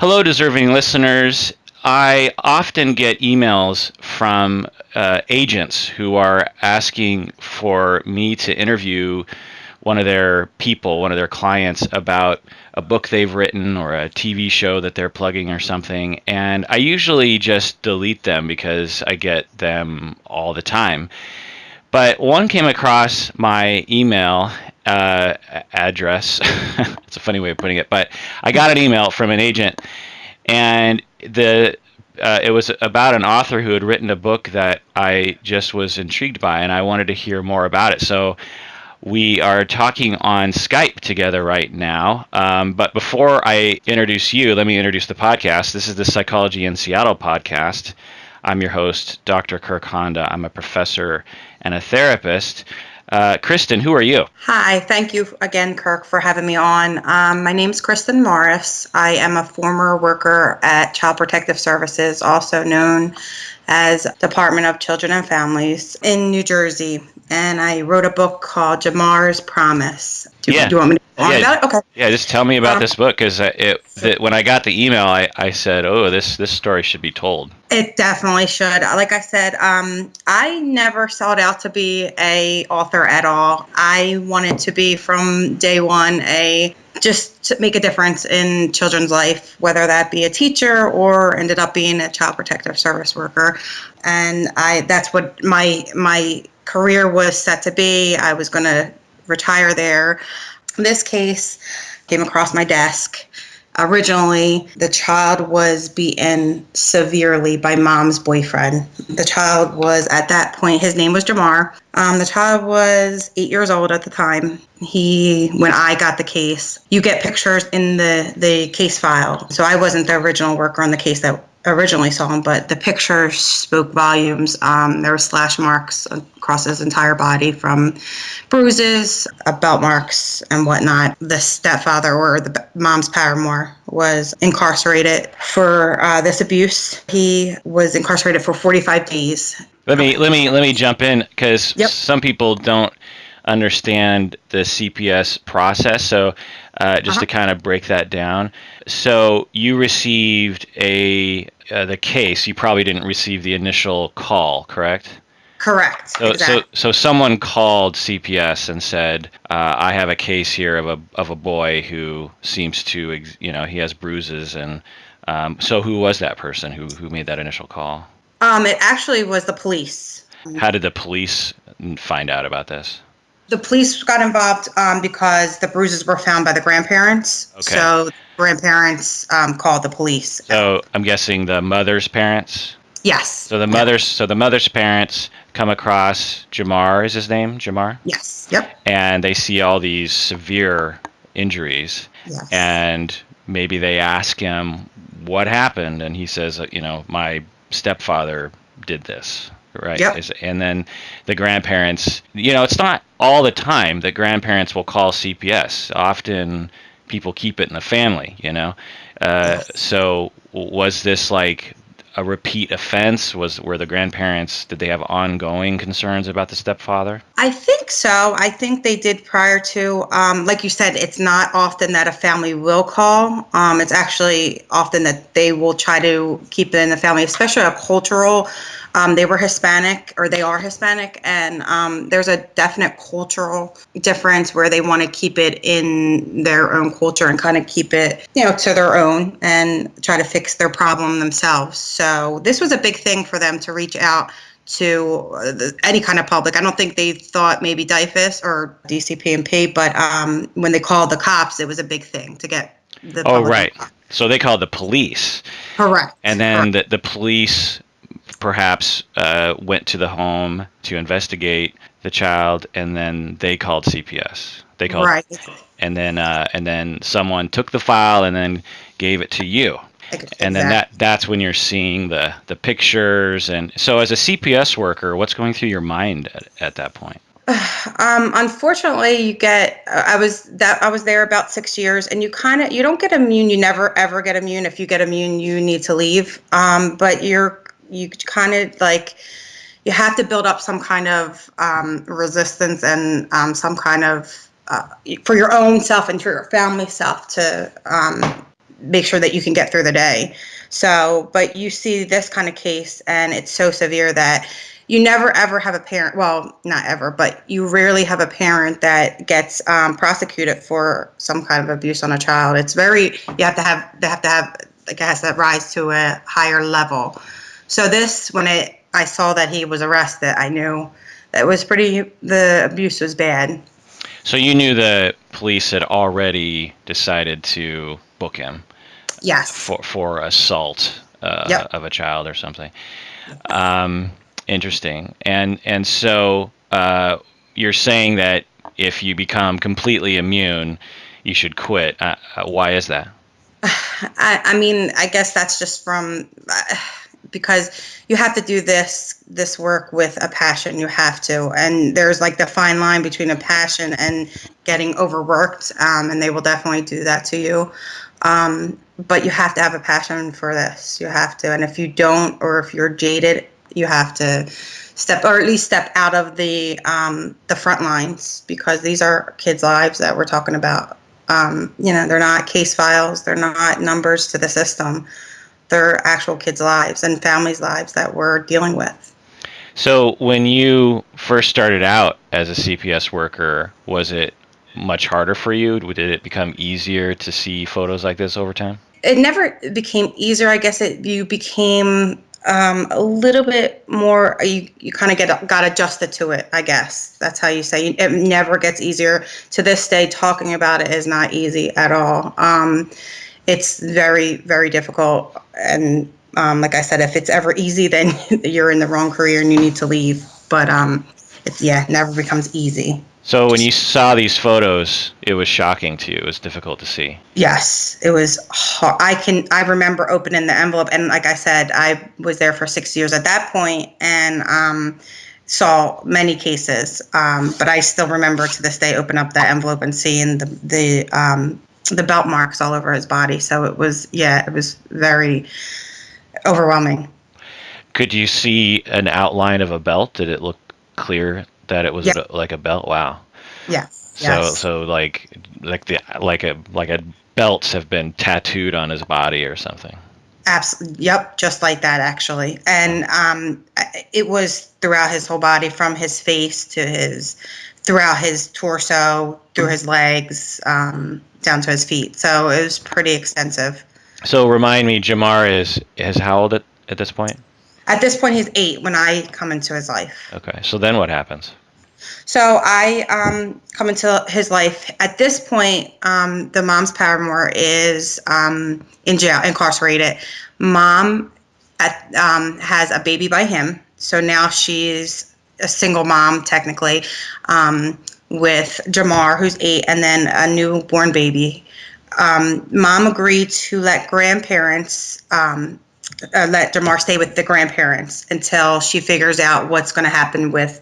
Hello, deserving listeners. I often get emails from agents who are asking for me to interview one of their people, one of their clients, about a book they've written or a TV show that they're plugging or something. And I usually just delete them because I get them all the time. But one came across my email address. It's a funny way of putting it, but I got an email from an agent, and it was about an author who had written a book that I just was intrigued by, and I wanted to hear more about it. So we are talking on Skype together right now. But before I introduce you, let me introduce the podcast. This is the Psychology in Seattle podcast. I'm your host, Dr. Kirk Honda. I'm a professor and a therapist. Kristin, who are you? Hi, thank you again, Kirk, for having me on. My name's Kristin Morris. I am a former worker at Child Protective Services, also known as Department of Children and Families in New Jersey. And I wrote a book called Jamar's Promise. Do you want me to go on about it? Okay. Yeah, just tell me about this book, because when I got the email, I said, oh, this story should be told. It definitely should. Like I said, I never sought out to be an author at all. I wanted to be, from day one, just to make a difference in children's life, whether that be a teacher or ended up being a child protective service worker. And that's what my career was set to be. I was going to retire there. This case came across my desk. Originally, the child was beaten severely by mom's boyfriend. The child was, at that point, his name was Jamar. The child was 8 years old at the time. When I got the case, you get pictures in the case file. So I wasn't the original worker on the case that originally saw him, but the pictures spoke volumes. There were slash marks across his entire body from bruises, belt marks, and whatnot. The stepfather, or the mom's paramour, was incarcerated for this abuse. He was incarcerated for 45 days. Let me jump in, because some people don't understand the CPS process. So just to kind of break that down. So you received the case. You probably didn't receive the initial call, correct? Correct. So someone called CPS and said, I have a case here of a boy who seems to, he has bruises. And so who was that person who made that initial call? It actually was the police. How did the police find out about this? The police got involved because the bruises were found by the grandparents. Okay. So the grandparents called the police. So I'm guessing the mother's parents? Yes. So the mother's parents come across Jamar, is his name? Jamar? Yes. Yep. And they see all these severe injuries. Yes. And maybe they ask him what happened, and he says, my stepfather did this. Right. Yep. And then the grandparents, it's not all the time that grandparents will call CPS. Often people keep it in the family, Yes. So was this like a repeat offense? Were the grandparents, did they have ongoing concerns about the stepfather? I think so. I think they did prior to, like you said, it's not often that a family will call. It's actually often that they will try to keep it in the family, especially a cultural. They were Hispanic, or they are Hispanic, and there's a definite cultural difference where they want to keep it in their own culture and kind of keep it, to their own, and try to fix their problem themselves. So this was a big thing for them to reach out to any kind of public. I don't think they thought maybe DIFUS or DCP&P, but when they called the cops, it was a big thing to get the public. Oh, right. So they called the police. Correct. And then the police perhaps went to the home to investigate the child, and then they called CPS. They called, right. And then someone took the file and then gave it to you. Exactly. And then that's when you're seeing the pictures. And so as a CPS worker, what's going through your mind at that point? Unfortunately, you get. I was there about 6 years, and you don't get immune. You never ever get immune. If you get immune, you need to leave. But you kind of like, you have to build up some kind of resistance and some kind of for your own self and for your family self to make sure that you can get through the day. So, but you see this kind of case, and it's so severe that you never ever have a parent, well, not ever, but you rarely have a parent that gets prosecuted for some kind of abuse on a child. It's very, they have to have, like, it has to rise to a higher level. So this, I saw that he was arrested, I knew that the abuse was bad. So you knew the police had already decided to book him. Yes. For assault of a child or something. Interesting. And so you're saying that if you become completely immune, you should quit. Why is that? I mean, I guess that's just from because you have to do this work with a passion. You have to, and there's like the fine line between a passion and getting overworked, and they will definitely do that to you. But you have to have a passion for this. You have to, and if you don't, or if you're jaded, you have to step out of the front lines, because these are kids' lives that we're talking about. They're not case files. They're not numbers to the system. They're actual kids' lives and families' lives that we're dealing with. So when you first started out as a CPS worker, was it much harder for you? Did it become easier to see photos like this over time? It never became easier. I guess you became a little bit more, you kind of got adjusted to it, I guess. That's how you say. It never gets easier. To this day, talking about it is not easy at all. It's very, very difficult. And like I said, if it's ever easy, then you're in the wrong career and you need to leave. But it never becomes easy. So when you saw these photos, it was shocking to you. It was difficult to see. Yes, it was hard. I remember opening the envelope, and like I said, I was there for 6 years at that point, and saw many cases. But I still remember to this day opening up that envelope and seeing the belt marks all over his body. So it was very overwhelming. Could you see an outline of a belt? Did it look clear that it was like a belt? Wow. Yeah. So like a belts have been tattooed on his body or something. Absolutely. Yep. Just like that, actually. And it was throughout his whole body, from his face to throughout his torso, through his legs, down to his feet. So it was pretty extensive. So remind me, Jamar is how old at this point? At this point, he's 8 when I come into his life. Okay. So then what happens? So I come into his life. At this point, the mom's paramour is in jail, incarcerated. Mom has a baby by him. So now she's a single mom, technically, with Jamar, who's 8, and then a newborn baby. Mom agreed to let Jamar stay with the grandparents until she figures out what's going to happen with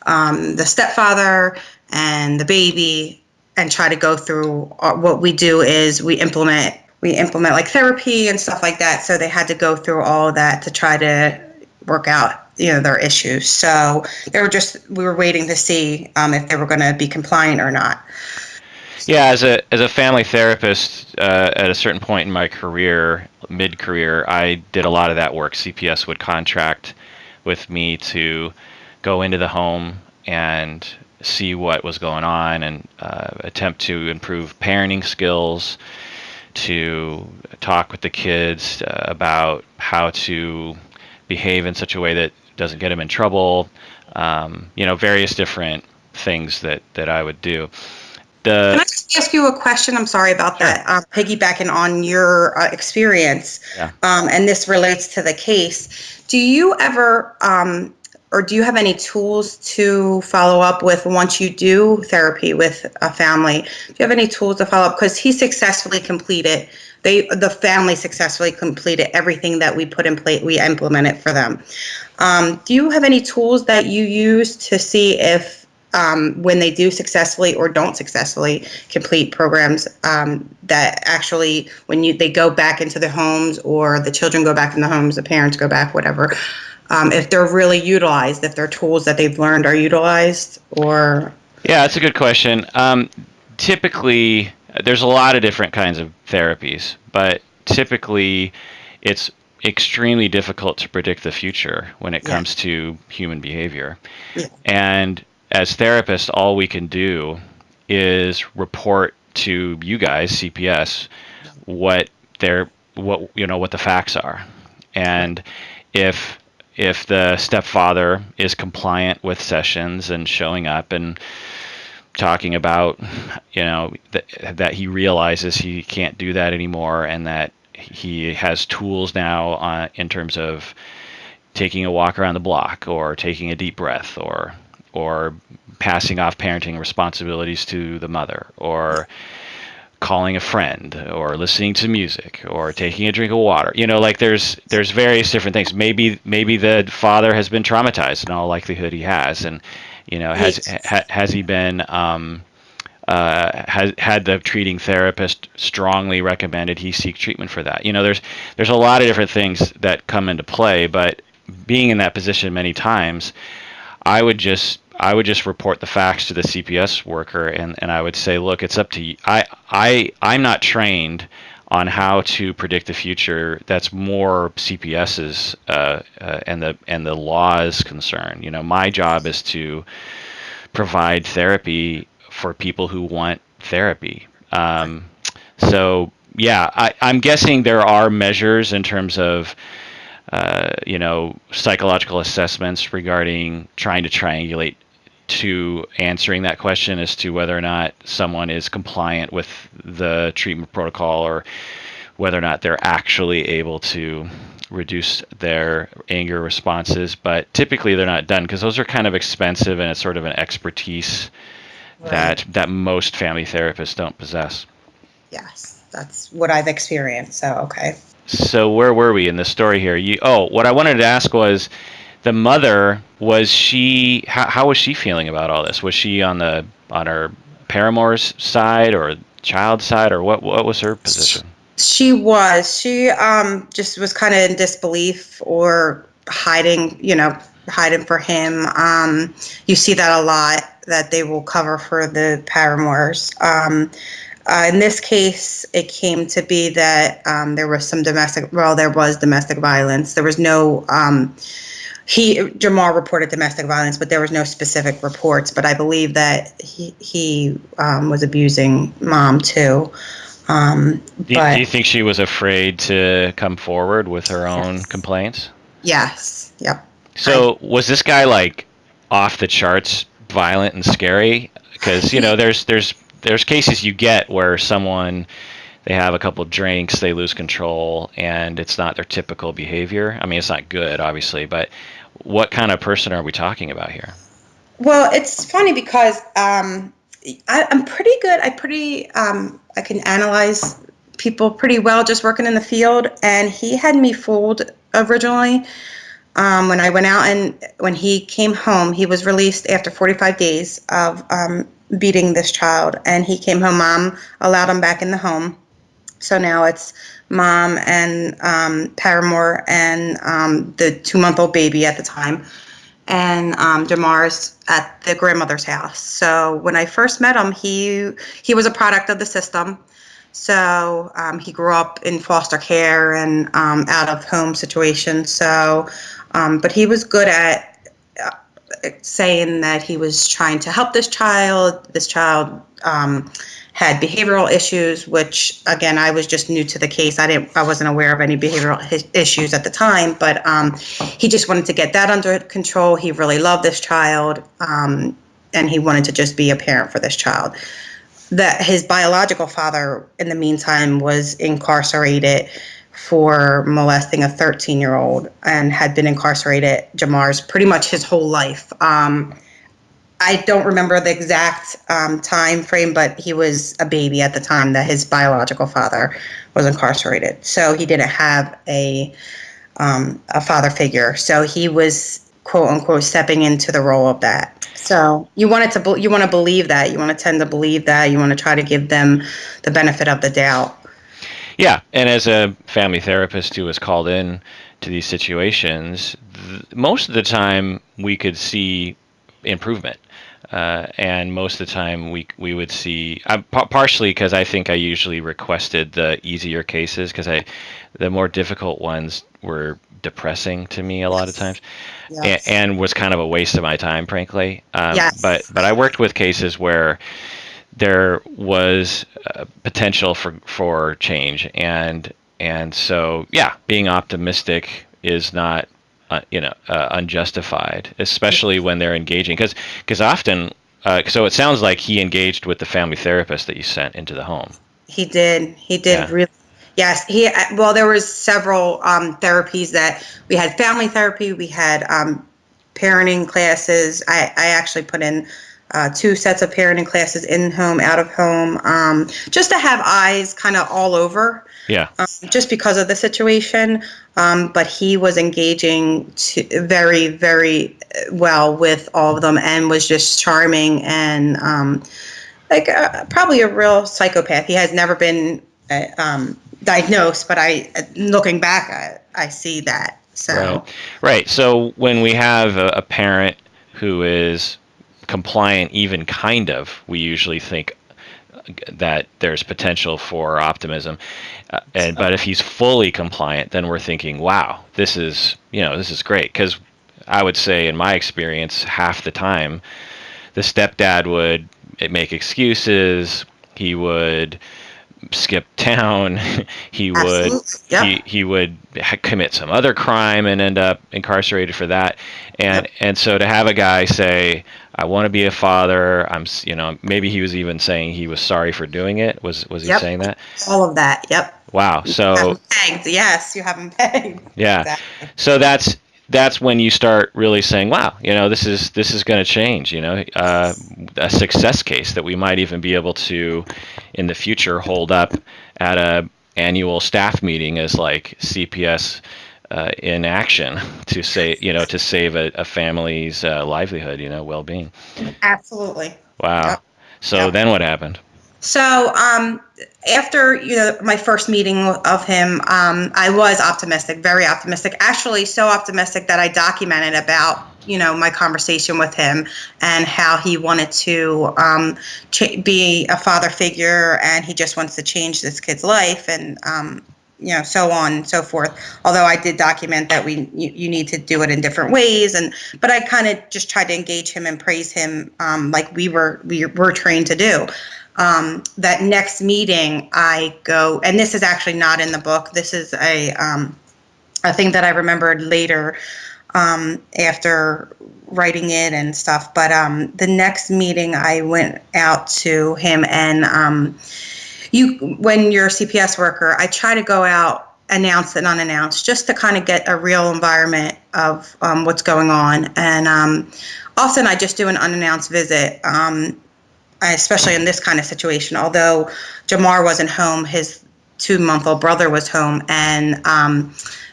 the stepfather and the baby, and try to go through what we do is we implement like therapy and stuff like that. So they had to go through all of that to try to work out, their issues. So we were waiting to see if they were going to be compliant or not. Yeah, as a family therapist, at a certain point in my career, mid-career, I did a lot of that work. CPS would contract with me to go into the home and see what was going on and attempt to improve parenting skills, to talk with the kids about how to behave in such a way that doesn't get them in trouble, various different things that I would do. Can I just ask you a question? I'm sorry about that. Piggybacking on your experience, and this relates to the case. Do you ever, or do you have any tools to follow up with once you do therapy with a family? Do you have any tools to follow up? Because he successfully completed, the family successfully completed everything that we put in place, we implemented for them. Do you have any tools that you use to see if when they do successfully or don't successfully complete programs, that actually when they go back into their homes, or the children go back in the homes, the parents go back, whatever, if they're really utilized, if their tools that they've learned are utilized? Or yeah, that's a good question. Typically, there's a lot of different kinds of therapies, but typically it's extremely difficult to predict the future when it Yeah. comes to human behavior. Yeah. And as therapists, all we can do is report to you guys, CPS, what what the facts are. Right. And if the stepfather is compliant with sessions and showing up and talking about, that he realizes he can't do that anymore, and that he has tools now in terms of taking a walk around the block, or taking a deep breath, or passing off parenting responsibilities to the mother, or calling a friend, or listening to music, or taking a drink of water. Like there's various different things. Maybe the father has been traumatized. In all likelihood, he has. And has he been has had the treating therapist strongly recommended he seek treatment for that? There's a lot of different things that come into play. But being in that position many times, I would just report the facts to the CPS worker, and I would say, look, it's up to you. I'm not trained on how to predict the future. That's more CPS's and the law's concern. My job is to provide therapy for people who want therapy. So yeah, I'm guessing there are measures in terms of psychological assessments regarding trying to triangulate to answering that question as to whether or not someone is compliant with the treatment protocol, or whether or not they're actually able to reduce their anger responses. But typically they're not done, because those are kind of expensive, and it's sort of an expertise Right. that most family therapists don't possess. Yes, that's what I've experienced. So, okay. So where were we in the story here? What I wanted to ask was, the mother, was she, how was she feeling about all this? Was she on her paramour's side, or child's side, or what was her position? She was. She just was kind of in disbelief, or hiding, hiding for him. You see that a lot, that they will cover for the paramours. In this case, it came to be that there was domestic violence. There was no, Jamar reported domestic violence, but there was no specific reports. But I believe that he was abusing mom too. Do you think she was afraid to come forward with her own complaints? Yes. Yep. So was this guy like off the charts violent and scary? Because there's cases you get where someone, they have a couple of drinks, they lose control, and it's not their typical behavior. I mean, it's not good, obviously, but what kind of person are we talking about here? Well, it's funny because I'm pretty good. I can analyze people pretty well just working in the field. And he had me fooled originally. When I went out, and when he came home, he was released after 45 days of beating this child. And he came home, mom allowed him back in the home. So now it's mom and paramour and the 2-month-old baby at the time. And Jamar's at the grandmother's house. So when I first met him, he was a product of the system. So he grew up in foster care and out of home situations. So, but he was good at saying that he was trying to help this child. This child had behavioral issues, which again, I was just new to the case. I wasn't aware of any behavioral issues at the time, but he just wanted to get that under control. He really loved this child, and he wanted to just be a parent for this child. That his biological father, in the meantime, was incarcerated for molesting a 13-year-old, and had been incarcerated, Jamar's, pretty much his whole life. I don't remember the exact time frame, but he was a baby at the time that his biological father was incarcerated. So he didn't have a father figure. So he was, quote unquote, stepping into the role of that. So you want to believe that. You want to tend to believe that. You want to try to give them the benefit of the doubt. Yeah, and as a family therapist who was called in to these situations, most of the time we could see improvement. and most of the time we would see, partially because I think I usually requested the easier cases, because the more difficult ones were depressing to me a lot of times, Yes. and was kind of a waste of my time, frankly. But Yes. I worked with cases where there was potential for change, and so yeah, being optimistic is not unjustified, especially when they're engaging, because often so it sounds like he engaged with the family therapist that you sent into the home. He did. He did Yeah. really. Yes. Well, there was several therapies that we had. Family therapy. We had parenting classes. I actually put in 2 sets of parenting classes, in home, out of home, just to have eyes kind of all over. Yeah. Just because of the situation. But he was engaging very, very well with all of them, and was just charming, and probably a real psychopath. He has never been diagnosed, but looking back, I see that. Right. So Right. So when we have a parent who is compliant, even kind of, we usually think that there's potential for optimism. But if he's fully compliant, then we're thinking, wow, this is great. Because I would say, in my experience, half the time, the stepdad would make excuses. He would skip town. he would absolutely, yep, he would commit some other crime and end up incarcerated for that. And yep, and so to have a guy say, I want to be a father, maybe he was even saying he was sorry for doing it. Was he yep, saying that? all of that, yep. Wow. You have So them pegged. Yes, you have them pegged. yeah. Exactly. So that's when you start really saying, wow, this is going to change. A success case that we might even be able to, in the future, hold up at a annual staff meeting as like CPS in action to save a family's livelihood, well-being. Absolutely. Wow. Yep. So Yep. then what happened? So after my first meeting of him, I was optimistic, very optimistic. Actually, so optimistic that I documented about my conversation with him, and how he wanted to be a father figure, and he just wants to change this kid's life, and so on and so forth. Although I did document that you need to do it in different ways, but I kind of just tried to engage him and praise him, like we were trained to do. That next meeting, I go, and this is actually not in the book. This is a thing that I remembered later, after writing it and stuff. But the next meeting, I went out to him, and when you're a CPS worker, I try to go out announced and unannounced, just to kind of get a real environment of what's going on. And often I just do an unannounced visit. Especially in this kind of situation, although Jamar wasn't home, his 2-month-old brother was home, and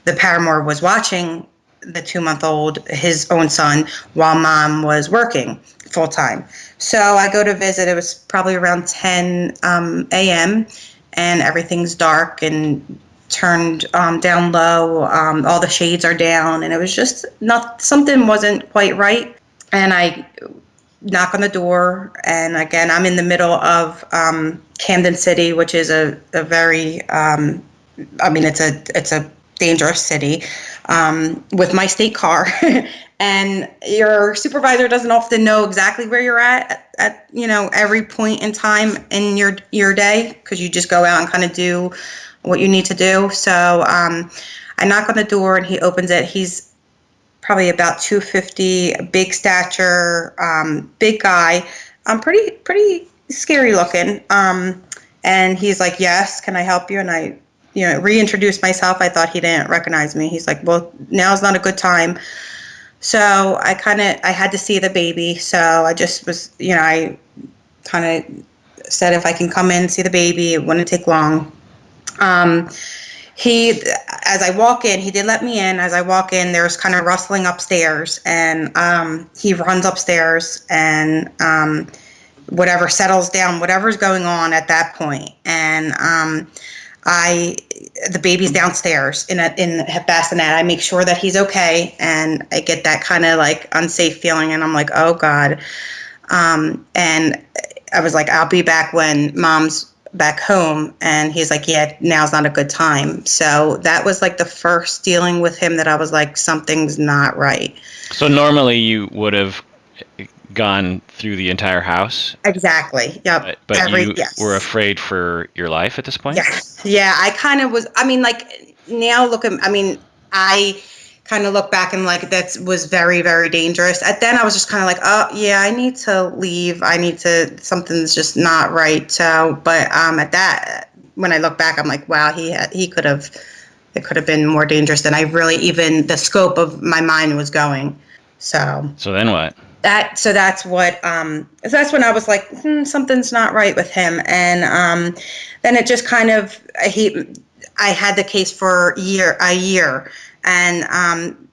the paramour was watching the 2-month-old, his own son, while mom was working full time. So I go to visit. It was probably around 10 a.m., and everything's dark and turned down low. All the shades are down, and it was just something wasn't quite right. And I knock on the door, and again, I'm in the middle of Camden City, which is a very, it's a dangerous city, with my state car, and your supervisor doesn't often know exactly where you're at every point in time in your day, because you just go out and kind of do what you need to do. So I knock on the door, and he opens it. He's probably about 250, big stature, big guy, pretty scary looking. And he's like, "Yes, can I help you?" And I, reintroduced myself. I thought he didn't recognize me. He's like, "Well, now's not a good time." So I had to see the baby. So I just was, I kind of said, if I can come in and see the baby, it wouldn't take long. As I walk in, he did let me in. As I walk in, there's kind of rustling upstairs, and he runs upstairs, and whatever settles down, whatever's going on at that point. And the baby's downstairs in a bassinet. I make sure that he's okay, and I get that kind of like unsafe feeling, and I'm like, oh God. And I was like, I'll be back when mom's back home. And he's like, yeah, now's not a good time. So that was like the first dealing with him that I was like, something's not right. So normally you would have gone through the entire house, Exactly. Yep. but you were Yes. afraid for your life at this point? Yes. Yeah. I kind of was. I mean, like now I kind of look back and like that was very, very dangerous. At then I was just kind of like, oh yeah, I need to leave. Something's just not right. So, but at that, when I look back, I'm like, wow, it could have been more dangerous than I really even the scope of my mind was going. So then what? That's what so that's when I was like, something's not right with him. And then it just kind of I had the case for a year. And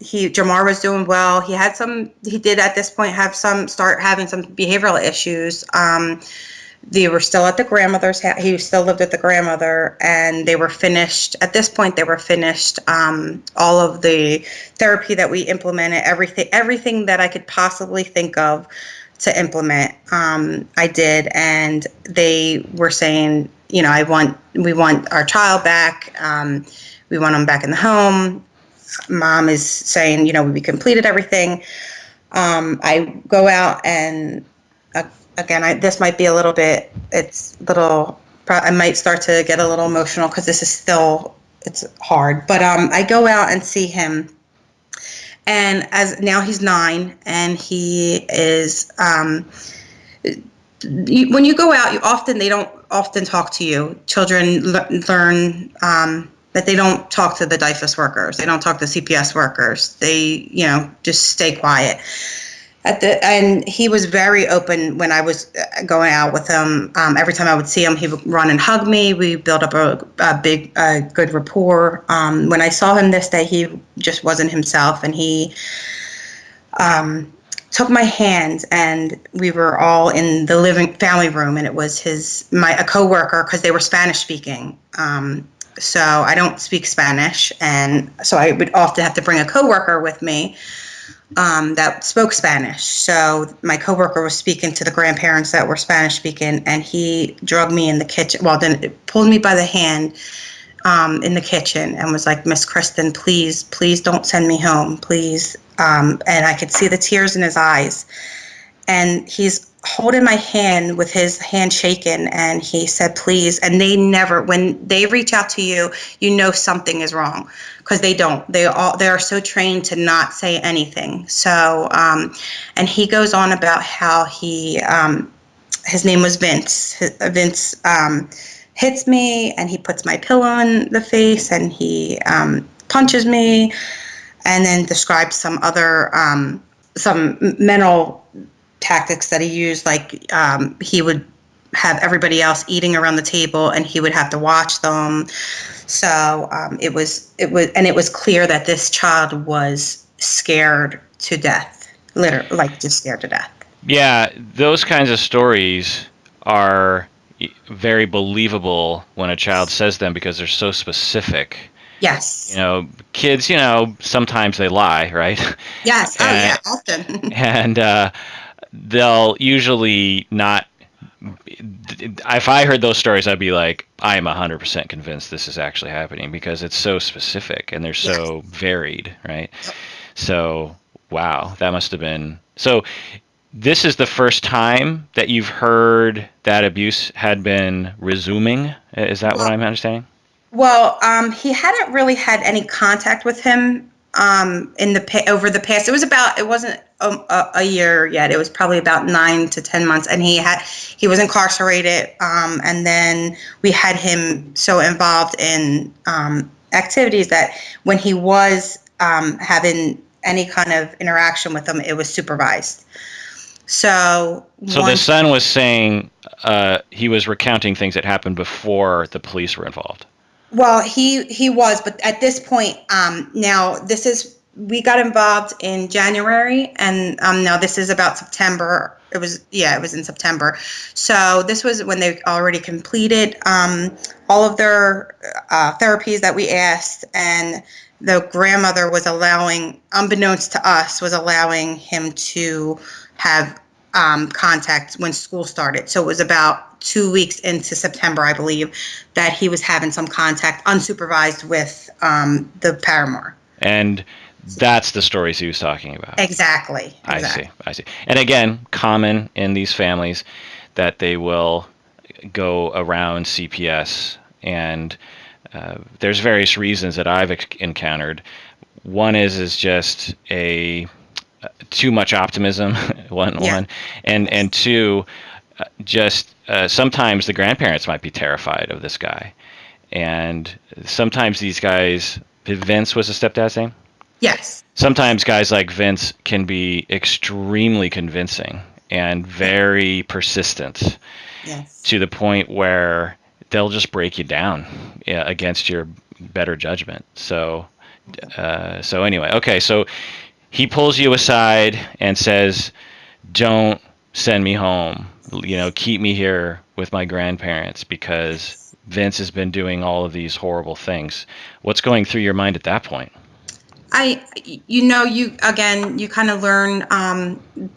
Jamar was doing well. He did at this point start having some behavioral issues. They were still at the grandmother's house. He still lived with the grandmother, and they were finished. At this point, they were finished all of the therapy that we implemented, everything that I could possibly think of to implement. I did, and they were saying, we want our child back. We want him back in the home. Mom is saying, we completed everything. I go out and again, this might be a little bit, I might start to get a little emotional because it's hard. But I go out and see him. And as now he's 9 and he is, when you go out, they don't often talk to you. Children learn that they don't talk to the DIFAS workers. They don't talk to CPS workers. They, just stay quiet. And he was very open when I was going out with him. Every time I would see him, he would run and hug me. We built up a good rapport. When I saw him this day, he just wasn't himself, and he took my hand, and we were all in the family room, and it was a coworker, because they were Spanish speaking. So I don't speak Spanish, and so I would often have to bring a coworker with me that spoke Spanish. So my coworker was speaking to the grandparents that were Spanish speaking, and he drugged me in the kitchen. Well, then it pulled me by the hand in the kitchen and was like, Miss Kristin, please don't send me home, please. And I could see the tears in his eyes. And he's holding my hand with his hand shaking, and he said, please. And when they reach out to you, something is wrong, because they don't. They are so trained to not say anything. So, and he goes on about how his name was Vince. Vince hits me, and he puts my pillow in the face, and he punches me, and then describes some other some mental tactics that he used, like he would have everybody else eating around the table, and he would have to watch them. So it was clear that this child was scared to death, literally, like just scared to death. Yeah, those kinds of stories are very believable when a child says them, because they're so specific. Yes. Kids, sometimes they lie, right? Yes. Oh, yeah, often. And they'll usually not. If I heard those stories, I'd be like, I am 100% convinced this is actually happening, because it's so specific and they're so varied, right? Yep. So, wow, that must have been. So, this is the first time that you've heard that abuse had been resuming? Is that what I'm understanding? Well, he hadn't really had any contact with him over the past. It wasn't a year yet. It was probably about 9 to 10 months, and he was incarcerated. And then we had him so involved in activities that when he was having any kind of interaction with them, it was supervised. So the son was saying he was recounting things that happened before the police were involved. Well, he was, but at this point, now we got involved in January, and now this is about September. It was in September. So this was when they already completed all of their therapies that we asked, and the grandmother was allowing, unbeknownst to us, him to have contact when school started. So it was about 2 weeks into September, I believe, that he was having some contact unsupervised with the paramour. And that's the stories he was talking about. Exactly. I see. And again, common in these families that they will go around CPS, and there's various reasons that I've encountered. One is just a too much optimism, one, and two, just sometimes the grandparents might be terrified of this guy, and sometimes these guys. Vince was the stepdad's name? Yes. Sometimes guys like Vince can be extremely convincing and very persistent. Yes. To the point where they'll just break you down against your better judgment. So anyway, okay, so he pulls you aside and says, "Don't send me home. Keep me here with my grandparents because Vince has been doing all of these horrible things." What's going through your mind at that point? You kind of learn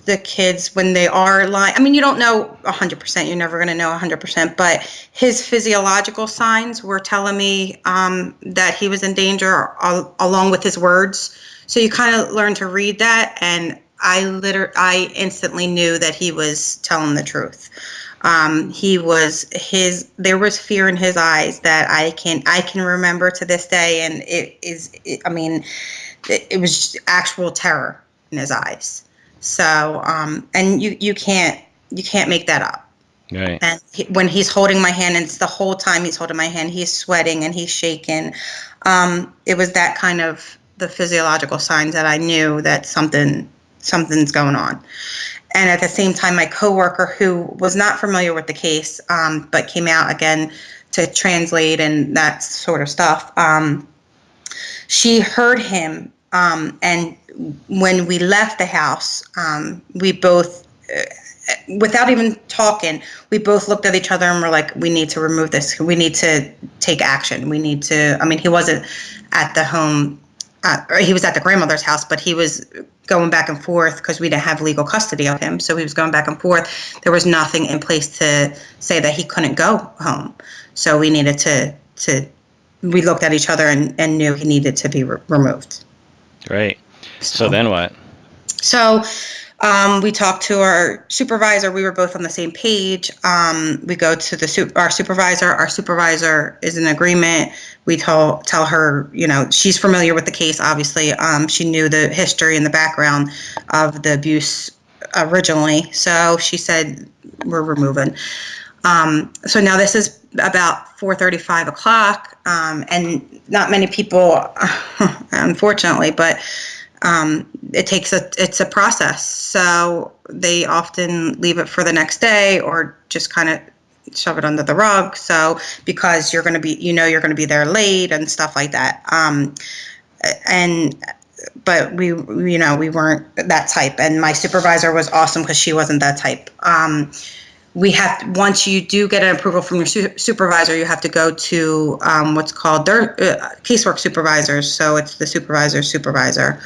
the kids when they are lying. I mean, you don't know 100%. You're never going to know 100%. But his physiological signs were telling me that he was in danger, along with his words. So you kind of learn to read that, and I instantly knew that he was telling the truth. There was fear in his eyes that I can remember to this day, and it was actual terror in his eyes. So, and you can't make that up. Right. And when he's holding my hand, and it's the whole time he's holding my hand, he's sweating and he's shaking. It was that kind of the physiological signs that I knew that something's going on. And at the same time, my coworker, who was not familiar with the case, but came out again to translate and that sort of stuff, she heard him. And when we left the house, we both, without even talking, we both looked at each other and were like, we need to remove this. We need to take action. We need to, he wasn't at the home, or he was at the grandmother's house, but he was going back and forth because we didn't have legal custody of him. So he was going back and forth. There was nothing in place to say that he couldn't go home. So we needed we looked at each other and knew he needed to be removed. Right. So then what? So we talked to our supervisor. We were both on the same page. We go to our supervisor. Our supervisor is in agreement. We tell her, she's familiar with the case, obviously. She knew the history and the background of the abuse originally. So she said, we're removing. So now this is about 4:30, 5 o'clock, and not many people, unfortunately, but it's a process. So they often leave it for the next day or just kind of shove it under the rug. So because you're going to be, you're going to be there late and stuff like that. But we weren't that type. And my supervisor was awesome because she wasn't that type. Once you do get an approval from your supervisor, you have to go to what's called their casework supervisors. So it's the supervisor's supervisor.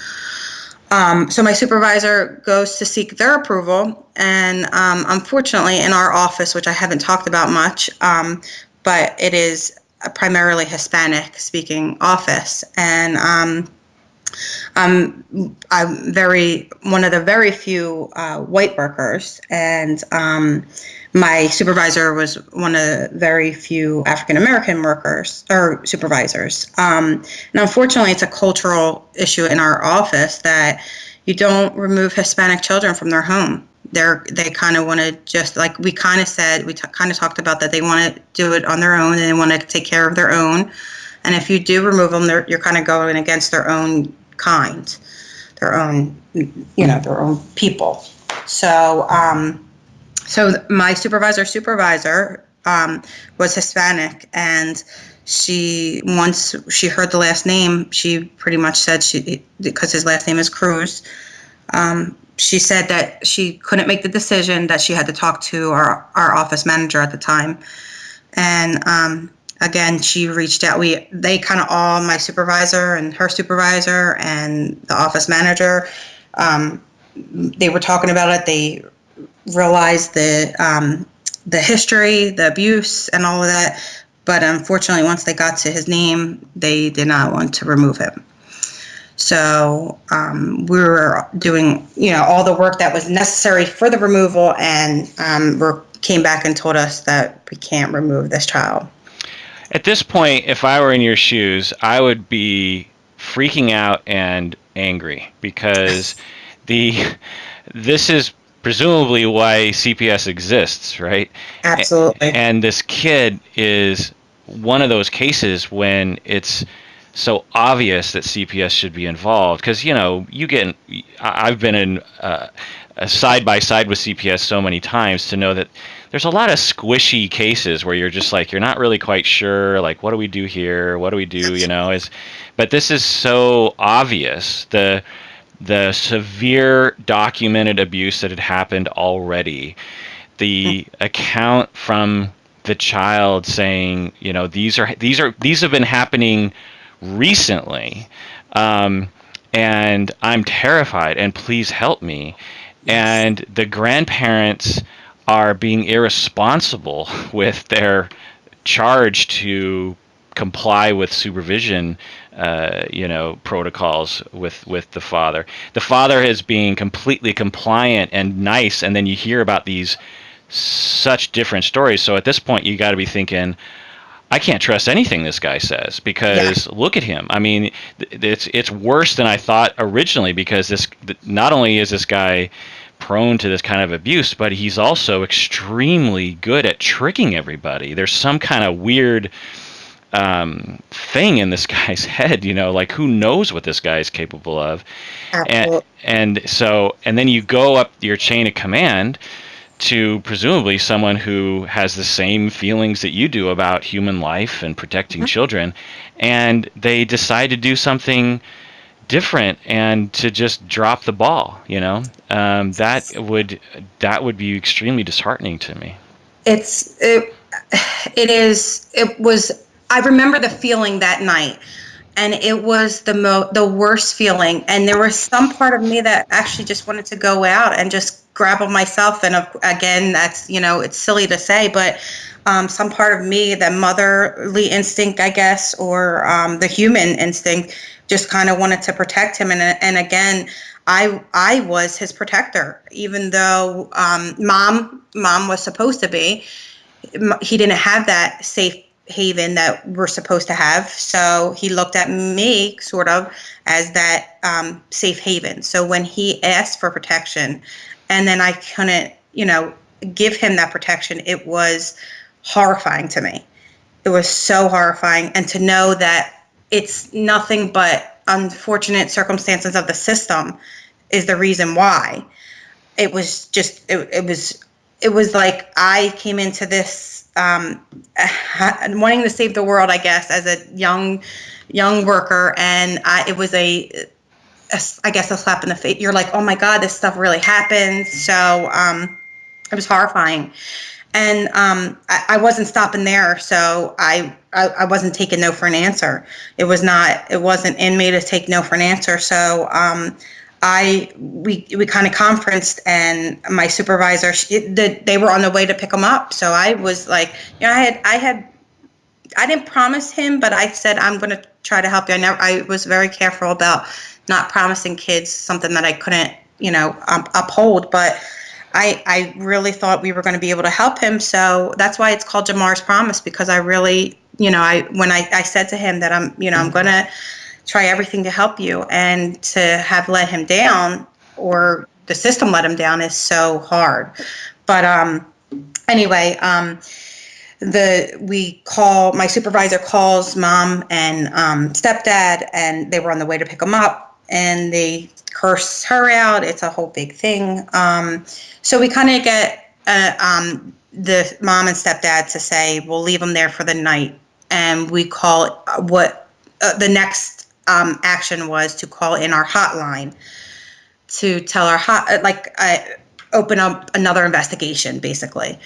So my supervisor goes to seek their approval. And unfortunately, in our office, which I haven't talked about much, but it is a primarily Hispanic-speaking office. And I'm one of the very few white workers, and my supervisor was one of the very few African-American workers or supervisors. And unfortunately, it's a cultural issue in our office that you don't remove Hispanic children from their home. They kind of want to just, like we kind of said, we kind of talked about that they want to do it on their own and they want to take care of their own. And if you do remove them, you're kind of going against their own kind, their own people. So, so my supervisor was Hispanic, and once she heard the last name, she pretty much said because his last name is Cruz. She said that she couldn't make the decision, that she had to talk to our office manager at the time, and again, she reached out. They kind of all, my supervisor and her supervisor and the office manager, they were talking about it. realized the history, the abuse, and all of that. But unfortunately, once they got to his name, they did not want to remove him. So we were doing, all the work that was necessary for the removal, and came back and told us that we can't remove this child. At this point, if I were in your shoes, I would be freaking out and angry because this is presumably why CPS exists, right? Absolutely. And this kid is one of those cases when it's so obvious that CPS should be involved because I've been in a side by side with CPS so many times to know that there's a lot of squishy cases where you're just like you're not really quite sure, like, what do we do here, what do we do, but this is so obvious, the severe documented abuse that had happened already, the account from the child saying, these have been happening recently, and I'm terrified, and please help me. And the grandparents are being irresponsible with their charge to comply with supervision, protocols with the father. The father is being completely compliant and nice, and then you hear about these such different stories. So at this point, you got to be thinking, I can't trust anything this guy says because look at him. I mean, it's worse than I thought originally because not only is this guy prone to this kind of abuse, but he's also extremely good at tricking everybody. There's some kind of weird thing in this guy's head, like who knows what this guy is capable of. And then you go up your chain of command to presumably someone who has the same feelings that you do about human life and protecting children, and they decide to do something different and to just drop the ball. That would be extremely disheartening to me. It was. I remember the feeling that night, and it was the worst feeling. And there was some part of me that actually just wanted to go out and just grab on myself. And again, that's, it's silly to say, but some part of me, the motherly instinct, I guess, or the human instinct, just kind of wanted to protect him. And again, I was his protector, even though mom was supposed to be. He didn't have that safe haven that we're supposed to have. So he looked at me sort of as that safe haven. So when he asked for protection and then I couldn't, give him that protection, it was horrifying to me. It was so horrifying. And to know that it's nothing but unfortunate circumstances of the system is the reason why. It was just, it was like I came into this wanting to save the world, I guess, as a young worker, and it was I guess a slap in the face. You're like, oh my God, this stuff really happened. So it was horrifying, and I wasn't stopping there. So I wasn't taking no for an answer. It wasn't in me to take no for an answer. So we kind of conferenced, and my supervisor, they were on the way to pick him up. So I was like, I didn't promise him, but I said, I'm going to try to help you. I was very careful about not promising kids something that I couldn't, uphold, but I really thought we were going to be able to help him. So that's why it's called Jamar's Promise, because I really, when I said to him that I'm going to try everything to help you, and to have let him down, or the system let him down, is so hard. But anyway, my supervisor calls mom and stepdad, and they were on the way to pick him up, and they curse her out. It's a whole big thing. So we kind of get the mom and stepdad to say, we'll leave him there for the night. And we call what the next action was to call in our hotline to tell our open up another investigation, basically.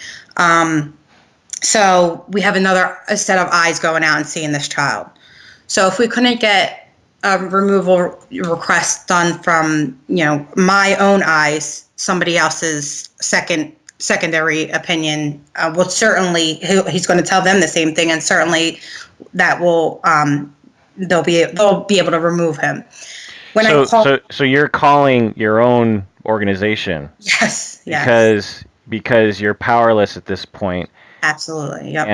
So we have another set of eyes going out and seeing this child. So if we couldn't get a removal request done from, my own eyes, somebody else's secondary opinion will certainly, he's going to tell them the same thing, and certainly that will, they'll be able to remove him. When I call, So you're calling your own organization yes, because you're powerless at this point, absolutely, yep,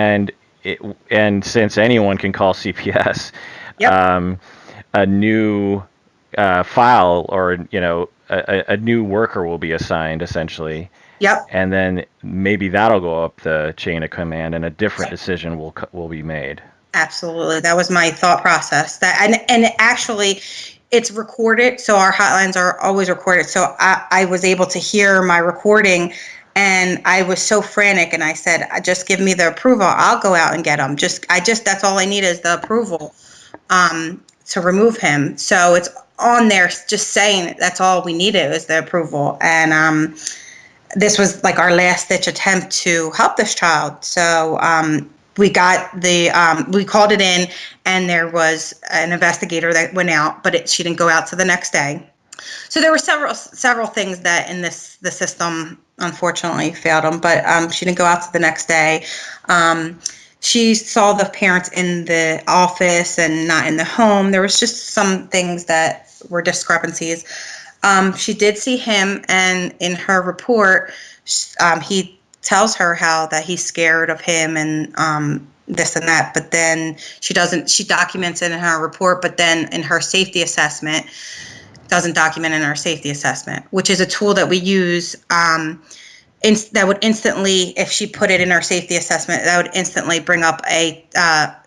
and since anyone can call CPS, yep, a new file, or a new worker will be assigned essentially, yep. and then maybe that'll go up the chain of command, and a different decision will be made. Absolutely. That was my thought process. And actually it's recorded, so our hotlines are always recorded. So I was able to hear my recording, and I was so frantic, and I said, just give me the approval. I'll go out and get him. That's all I need is the approval to remove him. So it's on there just saying that's all we needed was the approval. And this was like our last ditch attempt to help this child. So we called it in, and there was an investigator that went out, but she didn't go out to the next day. So there were several things that in the system unfortunately failed him, but she didn't go out to the next day. She saw the parents in the office and not in the home. There was just some things that were discrepancies. She did see him, and in her report, he tells her how that he's scared of him and this and that, but then she documents it in her report, but then in her safety assessment, doesn't document in our safety assessment, which is a tool that we use that would instantly, if she put it in our safety assessment, that would instantly bring up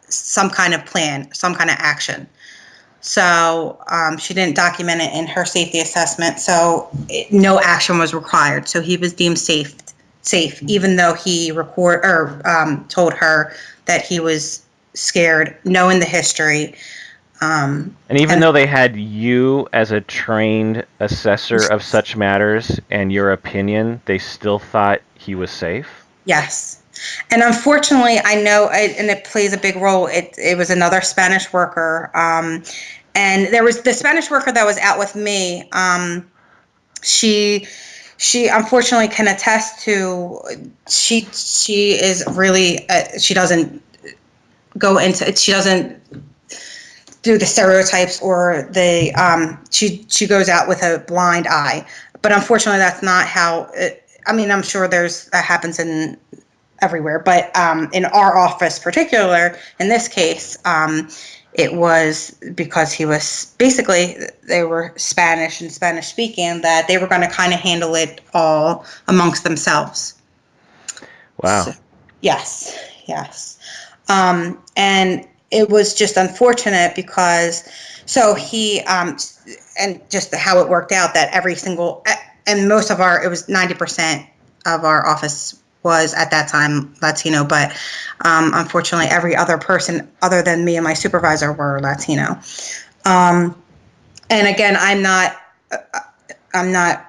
some kind of plan, some kind of action. So she didn't document it in her safety assessment, so no action was required. So he was deemed safe, even though he told her that he was scared, knowing the history. And even though they had you as a trained assessor of such matters and your opinion, they still thought he was safe? Yes. And unfortunately, I know, and it plays a big role, it was another Spanish worker. And there was the Spanish worker that was out with me. She unfortunately can attest to, she is really, she doesn't do the stereotypes or she goes out with a blind eye. But unfortunately, that's not how, I'm sure that happens in everywhere, but in our office particular, in this case, it was because he was they were Spanish and Spanish speaking, that they were going to kind of handle it all amongst themselves. Wow. So, yes. And it was just unfortunate because, so he, and just how it worked out that and most of it was 90% of our office was at that time Latino, but unfortunately every other person other than me and my supervisor were Latino. And again, I'm not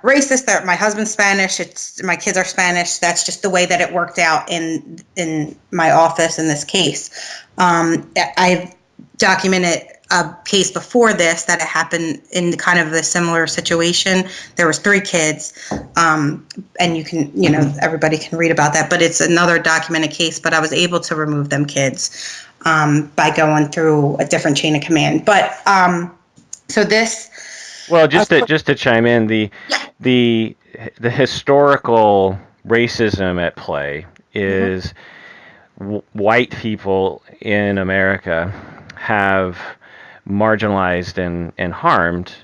racist. That my husband's Spanish. My kids are Spanish. That's just the way that it worked out in my office in this case. I've documented a case before this that it happened in kind of a similar situation. There was 3 kids, and you can, everybody can read about that, but it's another documented case, but I was able to remove them kids by going through a different chain of command. But so this. Well, just to chime in, the historical racism at play is white people in America have marginalized and harmed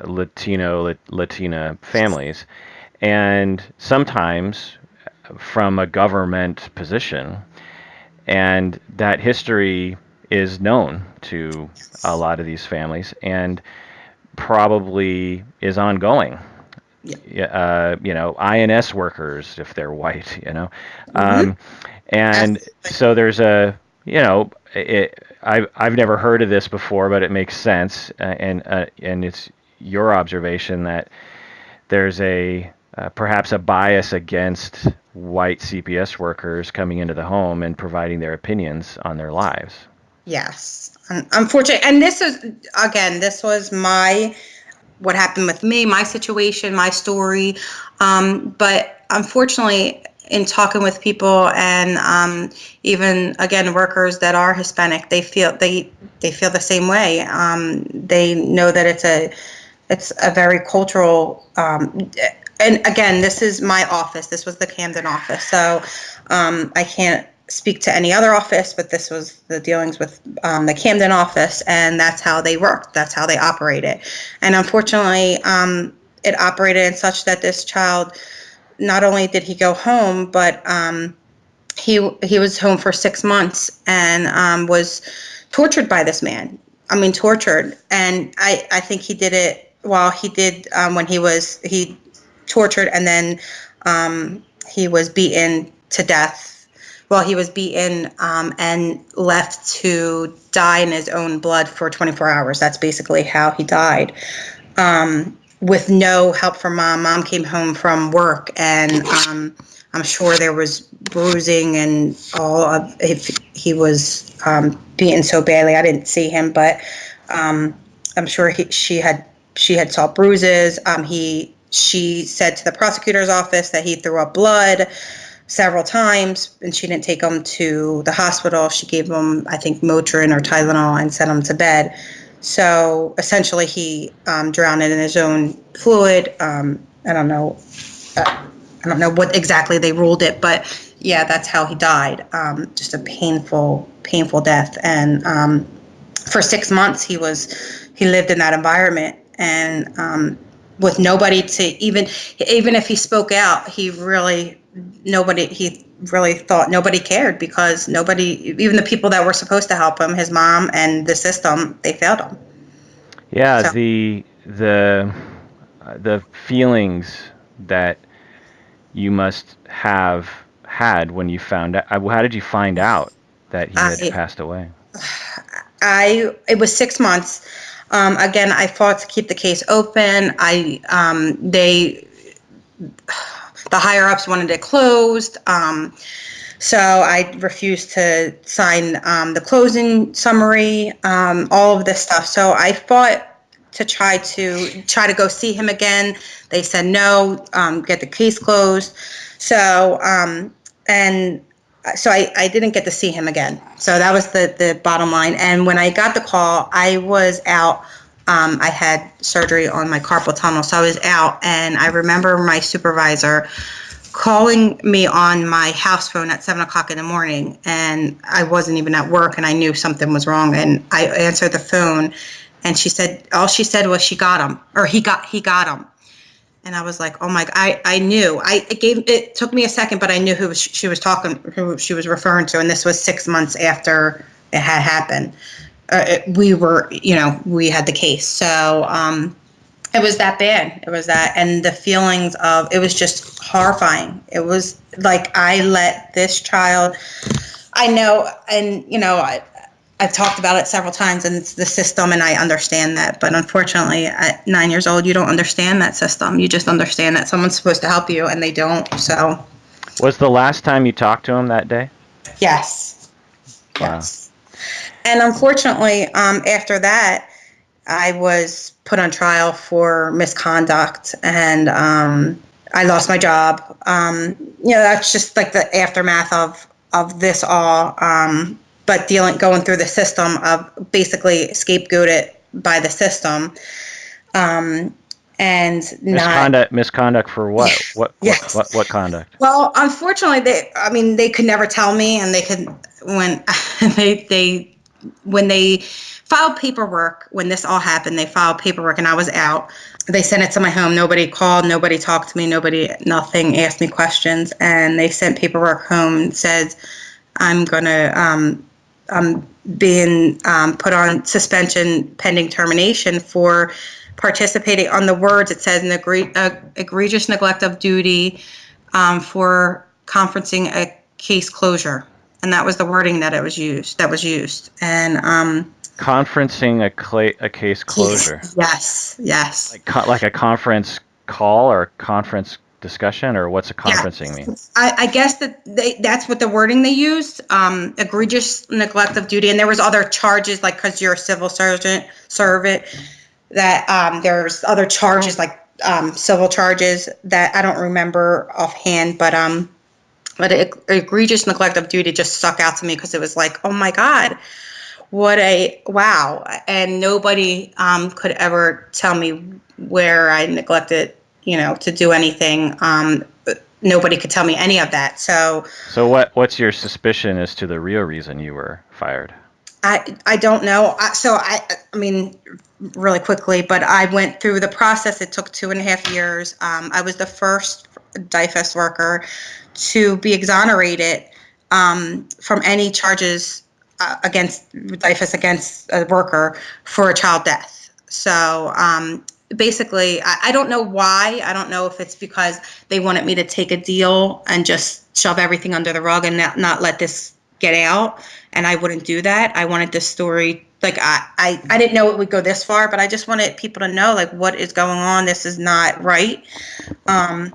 Latina families, and sometimes from a government position, and that history is known to a lot of these families and probably is ongoing. INS workers, if they're white, and so there's I've never heard of this before, but it makes sense, and it's your observation that there's perhaps a bias against white CPS workers coming into the home and providing their opinions on their lives. Yes. Unfortunately, and this was what happened with me, my situation, my story. But unfortunately, in talking with people and even again workers that are Hispanic, they feel the same way. They know that it's a very cultural. And again, this is my office. This was the Camden office, so I can't speak to any other office, but this was the dealings with the Camden office, and that's how they worked. That's how they operated. And unfortunately, it operated in such that this child, not only did he go home, but he was home for 6 months and was tortured by this man. I mean, tortured. And I think he did it while he did when he tortured, and then he was beaten to death. Well, he was beaten and left to die in his own blood for 24 hours. That's basically how he died. With no help from mom. Mom came home from work, and I'm sure there was bruising and all of. He was beaten so badly. I didn't see him, but I'm sure she had saw bruises. She said to the prosecutor's office that he threw up blood several times, and she didn't take him to the hospital. She gave him, I think, Motrin or Tylenol and sent him to bed. So essentially, he drowned in his own fluid. I don't know. I don't know what exactly they ruled it, but yeah, that's how he died. Just a painful death. And for 6 months, he lived in that environment, and with nobody to even if he spoke out, he really thought nobody cared, because nobody, even the people that were supposed to help him, his mom and the system, they failed him. Yeah, So, the feelings that you must have had when you found out. How did you find out that he had passed away? It was 6 months. Again, I fought to keep the case open. The higher ups wanted it closed. So I refused to sign the closing summary, all of this stuff. So I fought to try to go see him again. They said no, get the case closed. So so I didn't get to see him again. So that was the bottom line. And when I got the call, I was out. I had surgery on my carpal tunnel, so I was out. And I remember my supervisor calling me on my house phone at 7 o'clock in the morning, and I wasn't even at work, and I knew something was wrong. And I answered the phone, and all she said was she got him, or he got him. And I was like, oh my, I knew. It took me a second, but I knew who she was referring to. And this was 6 months after it had happened. We had the case. So it was that bad. It was that. And the feelings of, it was just horrifying. It was like, I let this child, I know, and, I've talked about it several times, and it's the system, and I understand that. But unfortunately, at 9 years old, you don't understand that system. You just understand that someone's supposed to help you, and they don't. So, was the last time you talked to him that day? Yes. Wow. Yes. And unfortunately, after that, I was put on trial for misconduct, and I lost my job. That's just like the aftermath of this all. But going through the system of basically scapegoated by the system, and misconduct for what? Yes. What conduct? Well, unfortunately, they could never tell me, and they could when when they filed paperwork, when this all happened, they filed paperwork, and I was out. They sent it to my home. Nobody called. Nobody talked to me. Nothing asked me questions, and they sent paperwork home and said, I'm being put on suspension pending termination for participating on the words. It says an egregious neglect of duty for conferencing a case closure, and that was the wording that was used. And conferencing a case closure. Yes. Like a conference call or conference discussion, or what's a conferencing mean? I guess that's what the wording they used. Egregious neglect of duty, and there was other charges like because you're a civil servant, that there's other charges like civil charges that I don't remember offhand, but egregious neglect of duty just stuck out to me because it was like, oh my God, what a wow, and nobody could ever tell me where I neglected, to do anything. Nobody could tell me any of that. So what's your suspicion as to the real reason you were fired? I don't know. I mean, really quickly, but I went through the process. It took 2.5 years. I was the first DIFAS worker to be exonerated from any charges against DIFAS against a worker for a child death. So basically, I don't know why. I don't know if it's because they wanted me to take a deal and just shove everything under the rug and not let this get out. And I wouldn't do that. I wanted this story, like I didn't know it would go this far, but I just wanted people to know like what is going on. This is not right.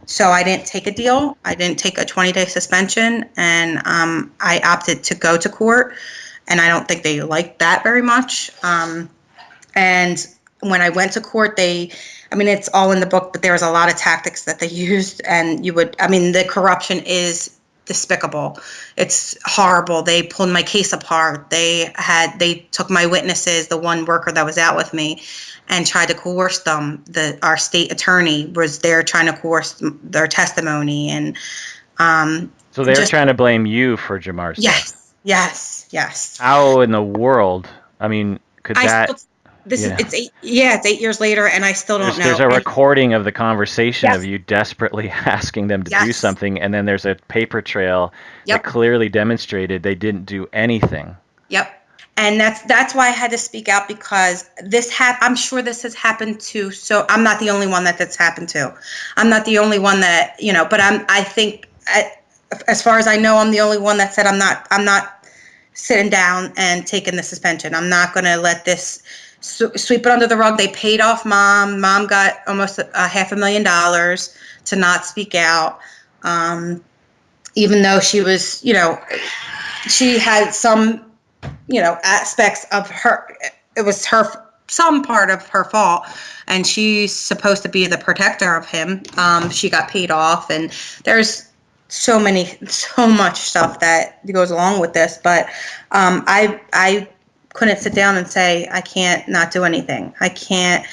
So I didn't take a deal. I didn't take a 20-day suspension, and I opted to go to court. And I don't think they liked that very much. And when I went to court, it's all in the book, but there was a lot of tactics that they used, and the corruption is despicable. It's horrible. They pulled my case apart. They took my witnesses, the one worker that was out with me, and tried to coerce them. Our state attorney was there trying to coerce their testimony, and so they're trying to blame you for Jamar's death. Yes. How in the world? I mean, it's 8 years later, and I still don't know. There's a recording of the conversation of you desperately asking them to do something, and then there's a paper trail that clearly demonstrated they didn't do anything. Yep. And that's why I had to speak out, because I'm sure this has happened to. So I'm not the only one that's happened to. I'm not the only one that, but I think as far as I know, I'm the only one that said I'm not sitting down and taking the suspension. I'm not going to let this sweep it under the rug. They paid off mom. Mom got almost $500,000 to not speak out. Even though she was, she had some, aspects of her, it was some part of her fault, and she's supposed to be the protector of him. She got paid off, and there's so much stuff that goes along with this, but I couldn't sit down and say I can't not do anything. I can't.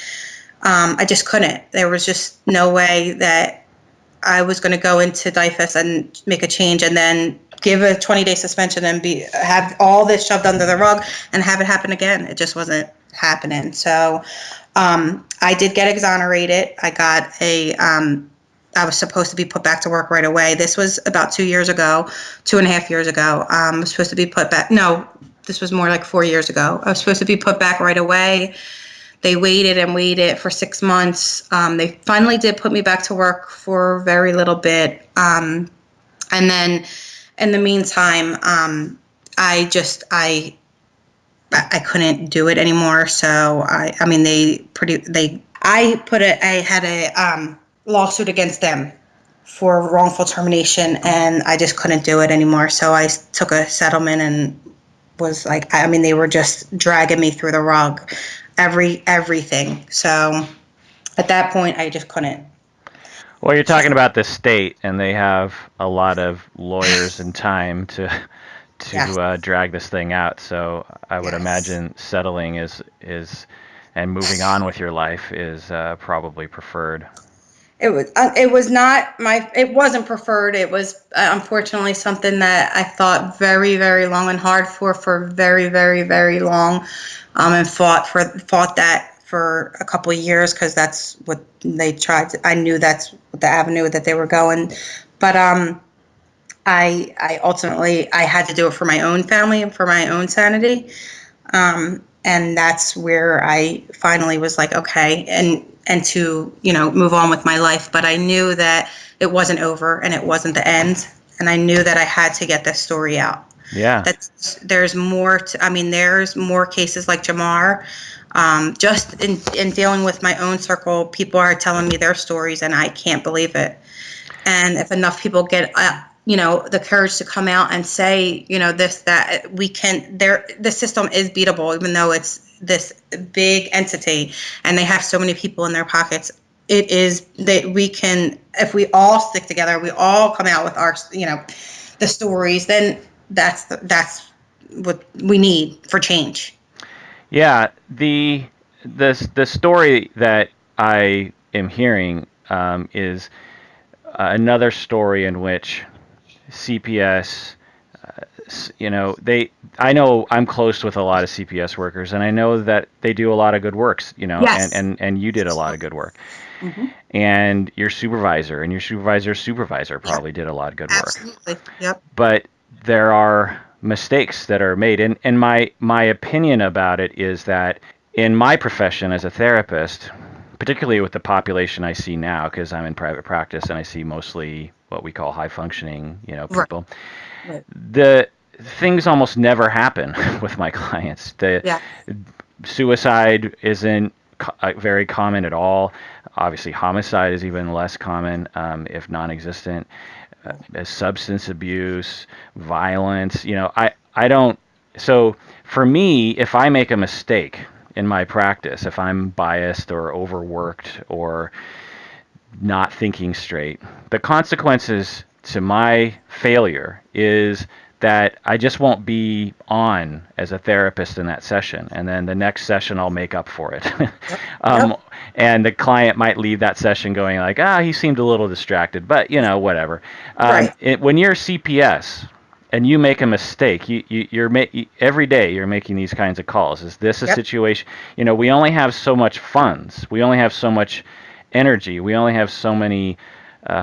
I just couldn't. There was just no way that I was going to go into DIFAS and make a change and then give a 20-day suspension and have all this shoved under the rug and have it happen again. It just wasn't happening. So I did get exonerated. I was supposed to be put back to work right away. This was about 2.5 years ago. I was supposed to be put back. No, this was more like 4 years ago. I was supposed to be put back right away. They waited and waited for 6 months. They finally did put me back to work for a very little bit. And then in the meantime, I couldn't do it anymore. So I had a lawsuit against them for wrongful termination, and I just couldn't do it anymore. So I took a settlement and was like, they were just dragging me through the rug, everything. So at that point, I just couldn't. Well, you're talking about the state, and they have a lot of lawyers and time to drag this thing out. So I would imagine settling is and moving on with your life is probably preferred. It wasn't preferred. It was unfortunately something that I thought very, very long and hard for very, very, very long, and fought that for a couple of years, because that's what they tried. I knew that's the avenue that they were going, but I ultimately had to do it for my own family and for my own sanity, and that's where I finally was like, okay, and to move on with my life. But I knew that it wasn't over and it wasn't the end, and I knew that I had to get this story out. Yeah. There's more there's more cases like Jamar. Just in dealing with my own circle, people are telling me their stories, and I can't believe it. And if enough people get, the courage to come out and say, this, that, we can, the system is beatable, even though it's this big entity and they have so many people in their pockets. It is that we can, if we all stick together, we all come out with our, the stories, then that's what we need for change. Yeah, the story that I am hearing is another story in which CPS, I know I'm close with a lot of CPS workers, and I know that they do a lot of good works, Yes. and you did a lot of good work. Mm-hmm. And your supervisor and your supervisor's supervisor probably did a lot of good work. Absolutely. Yep. But there are mistakes that are made. And my opinion about it is that in my profession as a therapist, particularly with the population I see now, because I'm in private practice and I see mostly what we call high functioning, people, Right. the things almost never happen with my clients. The suicide isn't very common at all. Obviously, homicide is even less common, if non-existent. Substance abuse, violence. I don't. So for me, if I make a mistake in my practice, if I'm biased or overworked or not thinking straight, the consequences to my failure is that I just won't be on as a therapist in that session. And then the next session, I'll make up for it. Yep. And the client might leave that session going like, he seemed a little distracted, but whatever. Right. When you're CPS and you make a mistake, every day you're making these kinds of calls. Is this a situation? We only have so much funds. We only have so much energy. We only have so many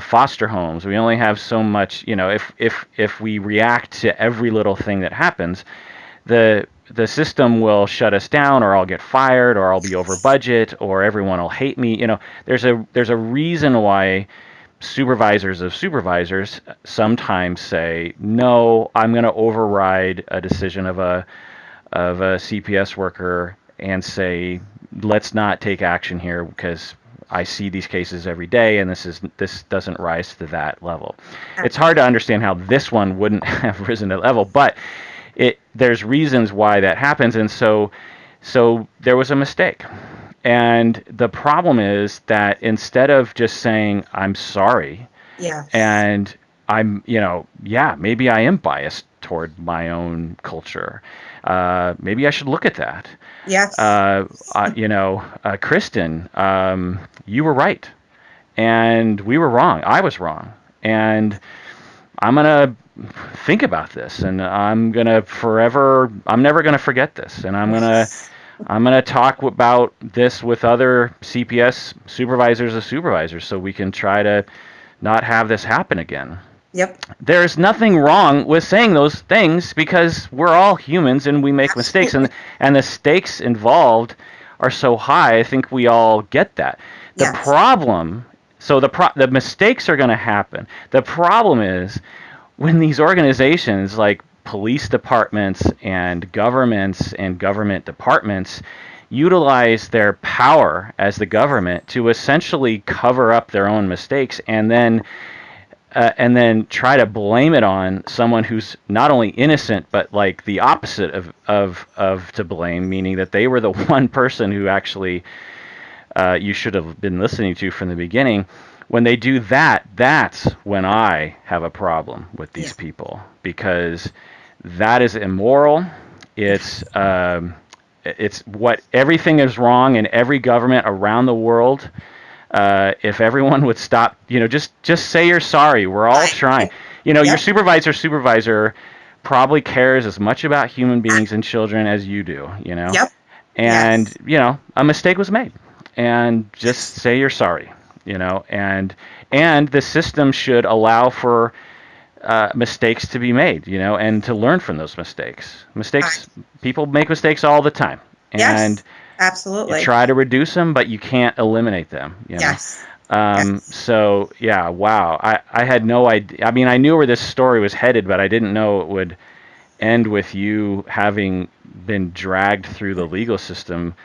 foster homes. We only have so much. If we react to every little thing that happens, the system will shut us down, or I'll get fired, or I'll be over budget, or everyone will hate me. There's a reason why supervisors of supervisors sometimes say, no, I'm going to override a decision of a CPS worker and say, let's not take action here because I see these cases every day, and this doesn't rise to that level. It's hard to understand how this one wouldn't have risen to that level, but there's reasons why that happens, and so there was a mistake. And the problem is that instead of just saying I'm sorry, and I'm maybe I am biased toward my own culture. Maybe I should look at that. Yes. Kristin, you were right, and we were wrong. I was wrong, and I'm gonna think about this, and I'm never gonna forget this, and I'm gonna talk about this with other CPS supervisors, so we can try to not have this happen again. Yep. There's nothing wrong with saying those things because we're all humans and we make mistakes, and the stakes involved are so high. I think we all get that. The problem, the mistakes are going to happen. The problem is when these organizations like police departments and government departments utilize their power as the government to essentially cover up their own mistakes and then try to blame it on someone who's not only innocent but like the opposite of to blame, meaning that they were the one person who actually you should have been listening to from the beginning. When they do that, that's when I have a problem with these people, because that is immoral. It's what everything is wrong in every government around the world. If everyone would stop, just say you're sorry. We're all trying. Your supervisor probably cares as much about human beings and children as you do. And a mistake was made, and just say you're sorry. And the system should allow for mistakes to be made, and to learn from those mistakes. People make mistakes all the time. And absolutely. You try to reduce them, but you can't eliminate them. So, wow. I had no idea. I mean, I knew where this story was headed, but I didn't know it would end with you having been dragged through the legal system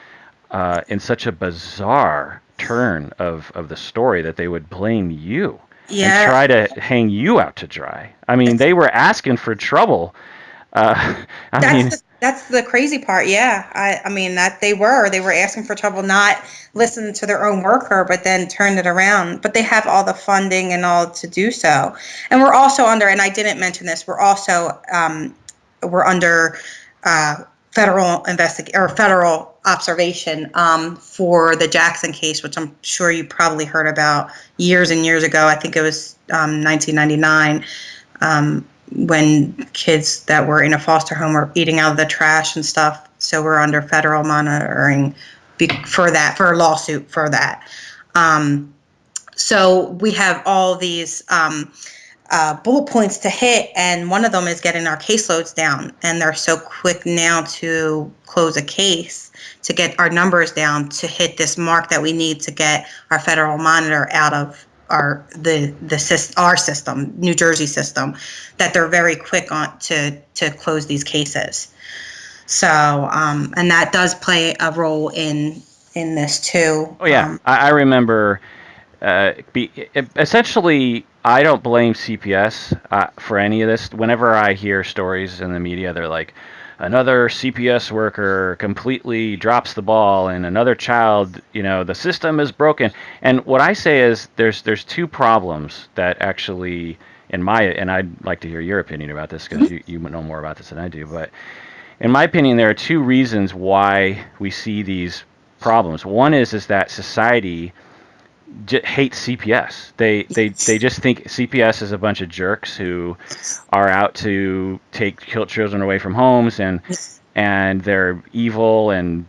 in such a bizarre turn of the story that they would blame you. and Yeah, try to hang you out to dry. I mean, it's they were asking for trouble. Uh, I mean, that's the crazy part. Yeah, I mean that they were asking for trouble, not listen to their own worker, but then turn it around. But they have all the funding and all to do so. And we're also under, and I didn't mention this, we're under federal observation for the Jackson case, which I'm sure you probably heard about years and years ago. I think it was 1999. When kids that were in a foster home were eating out of the trash and stuff. So we're under federal monitoring for a lawsuit for that. So we have all these bullet points to hit, and one of them is getting our caseloads down. And they're so quick now to close a case to get our numbers down to hit this mark that we need to get our federal monitor out of our system, New Jersey system, that they're very quick on to close these cases. So and that does play a role in this too. oh yeah, I remember. Essentially, I don't blame CPS for any of this. Whenever I hear stories in the media, they're like, another CPS worker completely drops the ball, and another child, the system is broken. And what I say is, there's two problems that actually, and I'd like to hear your opinion about this because you know more about this than I do. But in my opinion, there are two reasons why we see these problems. One is that society hates CPS. They just think CPS is a bunch of jerks who are out to take children away from homes, and they're evil, and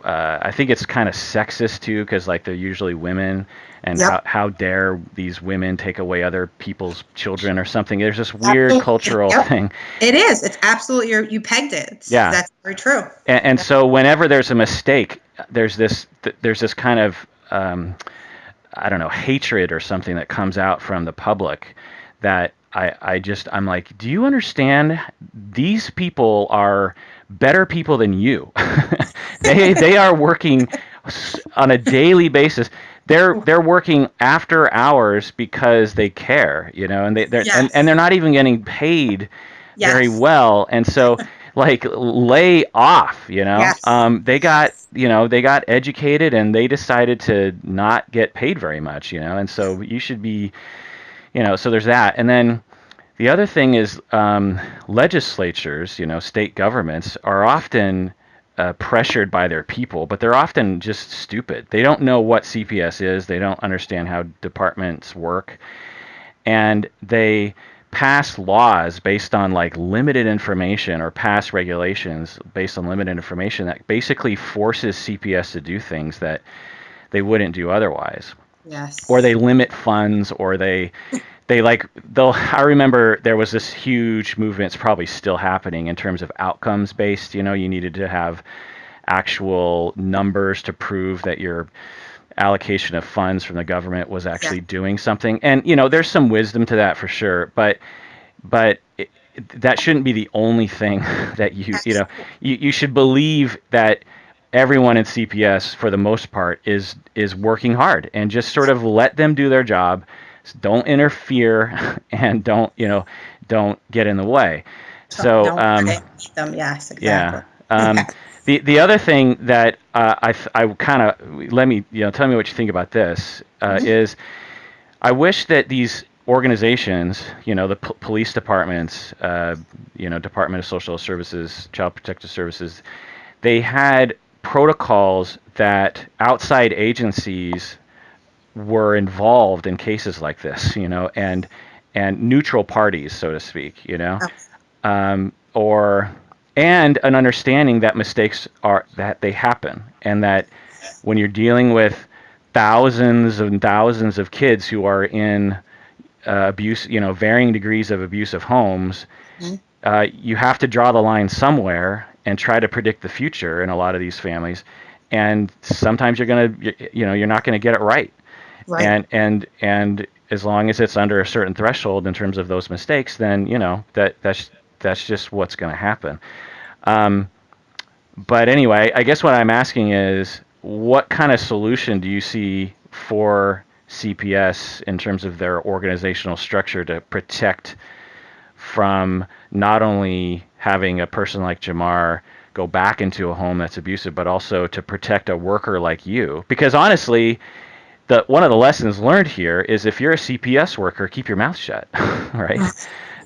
I think it's kind of sexist too, because like they're usually women, and Yep. how dare these women take away other people's children or something. There's this weird Absolutely. cultural Yep. thing. It is. It's absolutely, you pegged it. Yeah. That's very true. And so whenever there's a mistake, there's this kind of I don't know, hatred or something that comes out from the public that I'm like, do you understand? These people are better people than you. They are working on a daily basis. They're working after hours because they care, and they're Yes. and they're not even getting paid very Yes. well. And so like, lay off, Yes. they got educated, and they decided to not get paid very much, and so you should be, so there's that. And then the other thing is, legislatures, state governments are often pressured by their people, but they're often just stupid. They don't know what CPS is. They don't understand how departments work, and they pass laws based on like limited information, or pass regulations based on limited information that basically forces CPS to do things that they wouldn't do otherwise. Yes. Or they limit funds, or I remember there was this huge movement, it's probably still happening, in terms of outcomes based. You needed to have actual numbers to prove that your allocation of funds from the government was actually doing something. And there's some wisdom to that for sure, but that shouldn't be the only thing that you should believe that everyone in CPS, for the most part, is working hard, and just sort of let them do their job. Don't interfere, and don't get in the way. So Don't them. Yes, exactly. yeah. The other thing that I kind of, tell me what you think about this, is I wish that these organizations, the police departments, Department of Social Services, Child Protective Services, they had protocols that outside agencies were involved in cases like this, and neutral parties, so to speak, or and an understanding that mistakes that they happen, and that when you're dealing with thousands and thousands of kids who are in abuse, varying degrees of abusive homes, you have to draw the line somewhere and try to predict the future in a lot of these families, and sometimes you're not gonna get it right. Right. And as long as it's under a certain threshold in terms of those mistakes, then that's just what's going to happen. But anyway, I guess what I'm asking is, what kind of solution do you see for CPS in terms of their organizational structure to protect from not only having a person like Jamar go back into a home that's abusive, but also to protect a worker like you. Because honestly, one of the lessons learned here is if you're a CPS worker, keep your mouth shut, right?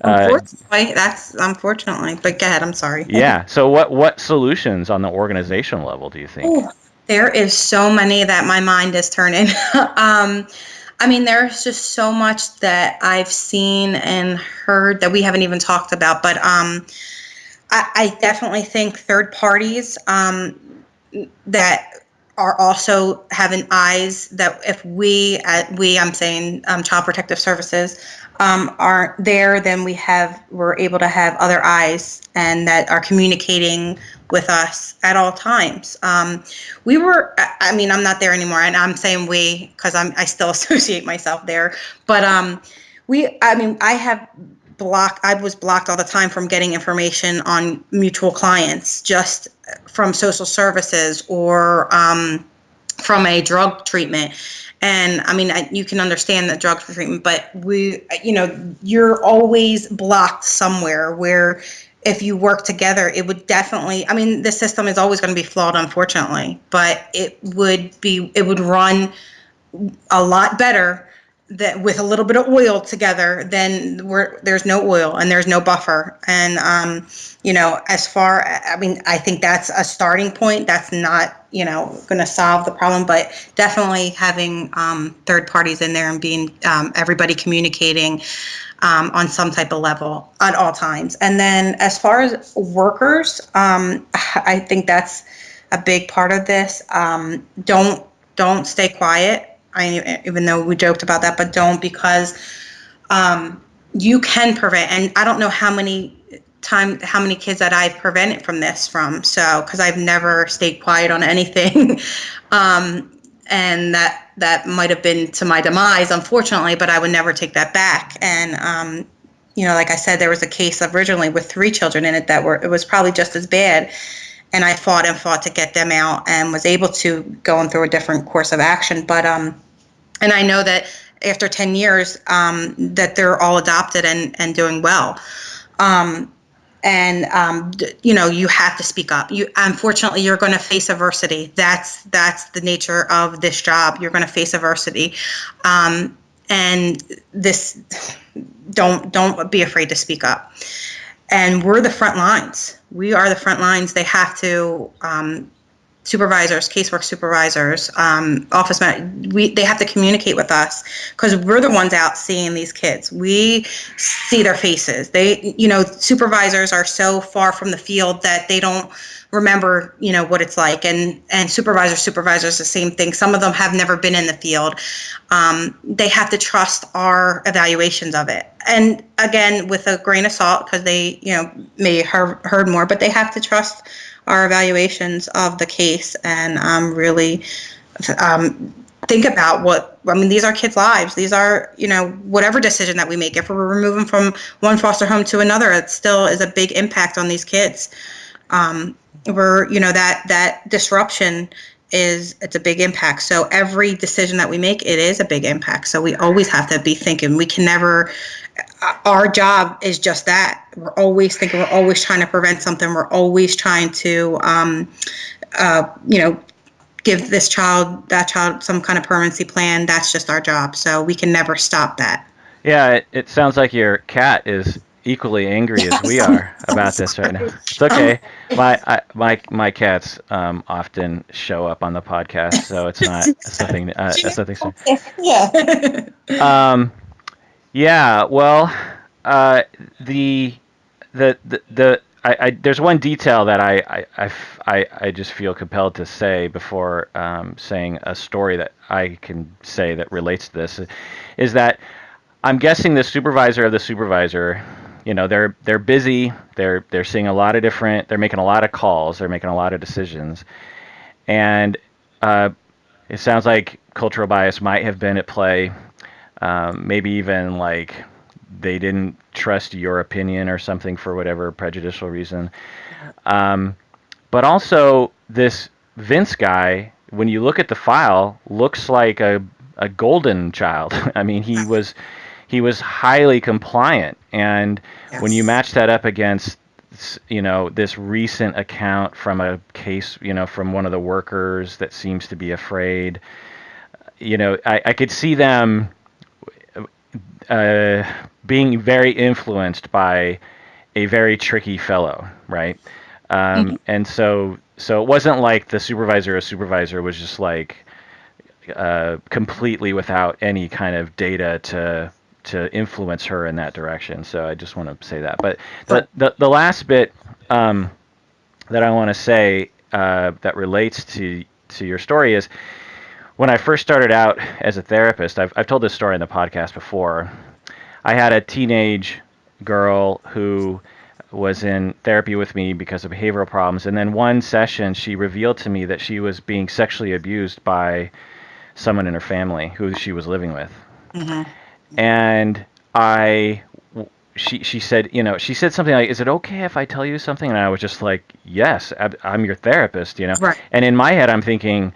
Unfortunately, that's unfortunately. But go ahead. I'm sorry. Yeah. So what solutions on the organizational level do you think? Ooh, there is so many that my mind is turning. I mean, there's just so much that I've seen and heard that we haven't even talked about. But I definitely think third parties that are also having eyes that if I'm saying Child Protective Services aren't there, then we're able to have other eyes and that are communicating with us at all times. I mean, I'm not there anymore, and I'm saying we because I still associate myself there. But I was blocked all the time from getting information on mutual clients just from social services or from a drug treatment. And I mean, you can understand the drug treatment, but you're always blocked somewhere where if you work together, it would definitely, I mean, the system is always going to be flawed, unfortunately, but it would run a lot better that with a little bit of oil together than there's no oil and there's no buffer. And, I think that's a starting point. That's not, going to solve the problem, but definitely having third parties in there and being everybody communicating on some type of level at all times. And then as far as workers, I think that's a big part of this. Don't stay quiet. Even though we joked about that, but don't, because you can prevent. And I don't know how many kids that I've prevented from this so because I've never stayed quiet on anything, and that might have been to my demise, unfortunately, but I would never take that back. And like I said, there was a case originally with 3 children in it it was probably just as bad. And I fought to get them out and was able to go through a different course of action. But and I know that after 10 years that they're all adopted and doing well. You have to speak up. Unfortunately, you're going to face adversity. That's the nature of this job. You're going to face adversity. And this, don't be afraid to speak up. And we're the front lines. We are the front lines. They have to, supervisors, casework supervisors, they have to communicate with us because we're the ones out seeing these kids. We see their faces. Supervisors are so far from the field that they don't remember, what it's like. And supervisors, the same thing. Some of them have never been in the field. They have to trust our evaluations of it. And again, with a grain of salt, because they, may have heard more, but they have to trust our evaluations of the case and really think about these are kids' lives. These are, whatever decision that we make. If we're removing from one foster home to another, it still is a big impact on these kids. That disruption it's a big impact. So every decision that we make, it is a big impact. So we always have to be thinking. We can never, our job is just that. We're always thinking, we're always trying to prevent something. We're always trying to, give that child some kind of permanency plan. That's just our job. So we can never stop that. Yeah, it sounds like your cat is equally angry as we are about this right now. It's okay. My cats often show up on the podcast, so it's not something. Yeah. Yeah. Well, there's one detail that I just feel compelled to say before saying a story that I can say that relates to this, is that I'm guessing the supervisor of the supervisor, they're busy. They're seeing a lot of they're making a lot of calls. They're making a lot of decisions. And it sounds like cultural bias might have been at play. Maybe even like they didn't trust your opinion or something for whatever prejudicial reason. But also this Vince guy, when you look at the file, looks like a a golden child. I mean, he was highly compliant, and when you Yes. match that up against this recent account from a case, from one of the workers that seems to be afraid, I could see them uh, being very influenced by a very tricky fellow, right? Mhm. And so it wasn't like the supervisor was just like completely without any kind of data to influence her in that direction. So I just want to say that. But Right. the last bit that I want to say that relates to your story is when I first started out as a therapist. I've told this story in the podcast before. I had a teenage girl who was in therapy with me because of behavioral problems, and then one session she revealed to me that she was being sexually abused by someone in her family who she was living with. Hmm. And I she said, she said something like, "Is it okay if I tell you something?" And I was just like, "Yes, I'm your therapist." Right. And in my head I'm thinking,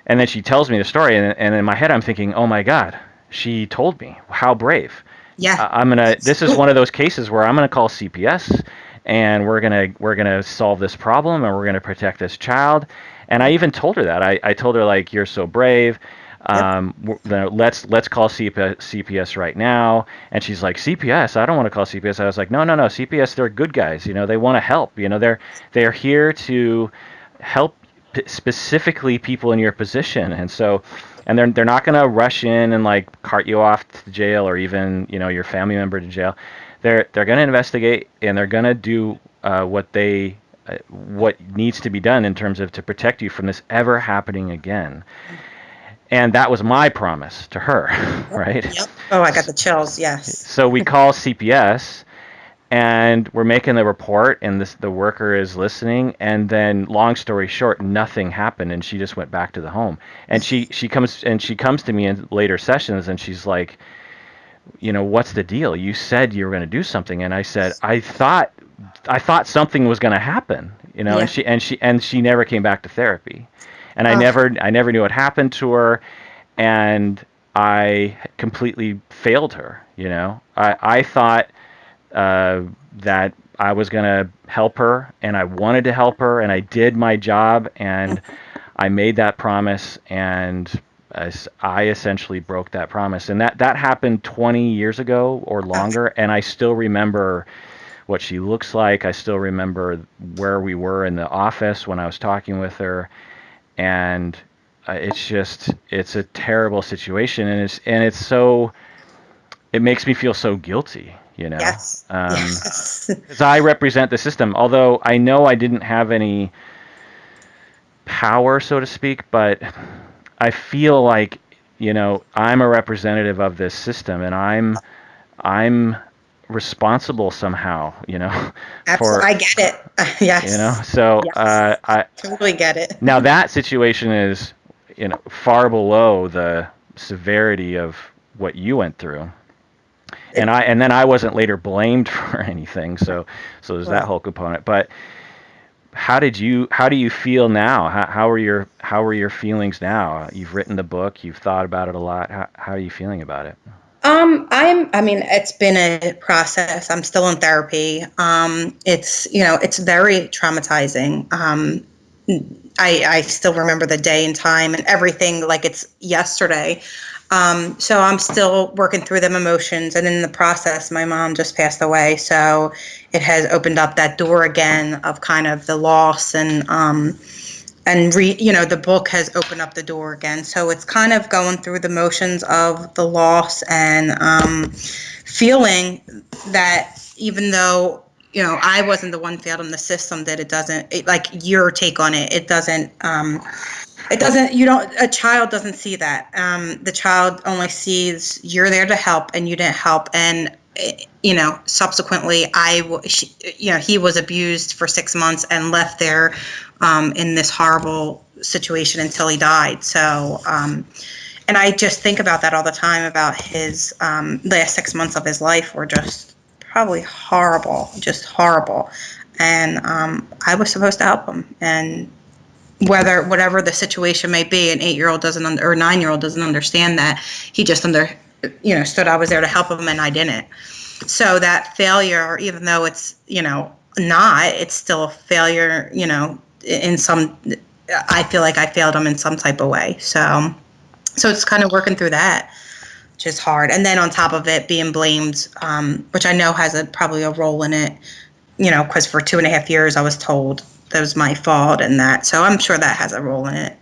and then she tells me the story, and in my head I'm thinking, "Oh my God, she told me. How brave." Yeah. This is one of those cases where I'm gonna call CPS, and we're gonna solve this problem, and we're gonna protect this child. And I even told her that. I told her, like, "You're so brave. Yep. Let's call CPS right now." And she's like, "CPS? I don't want to call CPS." I was like, "No, no, no. CPS, they're good guys. They want to help. They're here to help specifically people in your position." And they're not going to rush in and like cart you off to jail, or even your family member to jail. They're going to investigate, and they're going to do what needs to be done in terms of to protect you from this ever happening again. And that was my promise to her, Yep. right? Yep. Oh, I got the chills. Yes. So we call CPS, and we're making the report, and the worker is listening, and then, long story short, nothing happened, and she just went back to the home. And she comes to me in later sessions, and she's like, "What's the deal? You said you were going to do something." And I said, I thought something was going to happen, and Yeah. she never came back to therapy. And I Oh, never knew what happened to her, and I completely failed her. I thought that I was going to help her, and I wanted to help her, and I did my job, and I made that promise, and I essentially broke that promise. And that happened 20 years ago or okay. longer, and I still remember what she looks like. I still remember where we were in the office when I was talking with her, and it's a terrible situation, and it makes me feel so guilty, Yes. Yes. 'cause I represent the system. Although I know I didn't have any power, so to speak, but I feel like, I'm a representative of this system, and I'm responsible somehow, Absolutely. for, I get it. Yes. so Yes. I Totally get it. now that situation is, far below the severity of what you went through. And then I wasn't later blamed for anything, so there's that Right. whole component. But how do you feel now? How are your feelings now? You've written the book, you've thought about it a lot. How are you feeling about it? I mean, it's been a process. I'm still in therapy. It's very traumatizing. I still remember the day and time and everything like it's yesterday. So I'm still working through them emotions. And in the process, my mom just passed away. So it has opened up that door again of kind of the loss and the book has opened up the door again. So it's kind of going through the motions of the loss and feeling that even though I wasn't the one failed in the system, that like your take on it, you don't, a child doesn't see that. The child only sees you're there to help and you didn't help. And, subsequently he was abused for 6 months and left there in this horrible situation until he died. So, and I just think about that all the time about his last 6 months of his life were just probably horrible, just horrible. And I was supposed to help him. And whatever the situation may be. An 8-year-old doesn't or 9-year-old doesn't understand that. He just stood. I was there to help him, and I didn't. So that failure, even though it's it's still a failure. In some, I feel like I failed him in some type of way. So it's kind of working through that, which is hard. And then on top of it, being blamed, which I know has probably a role in it. Because for 2.5 years I was told that was my fault and that. So I'm sure that has a role in it.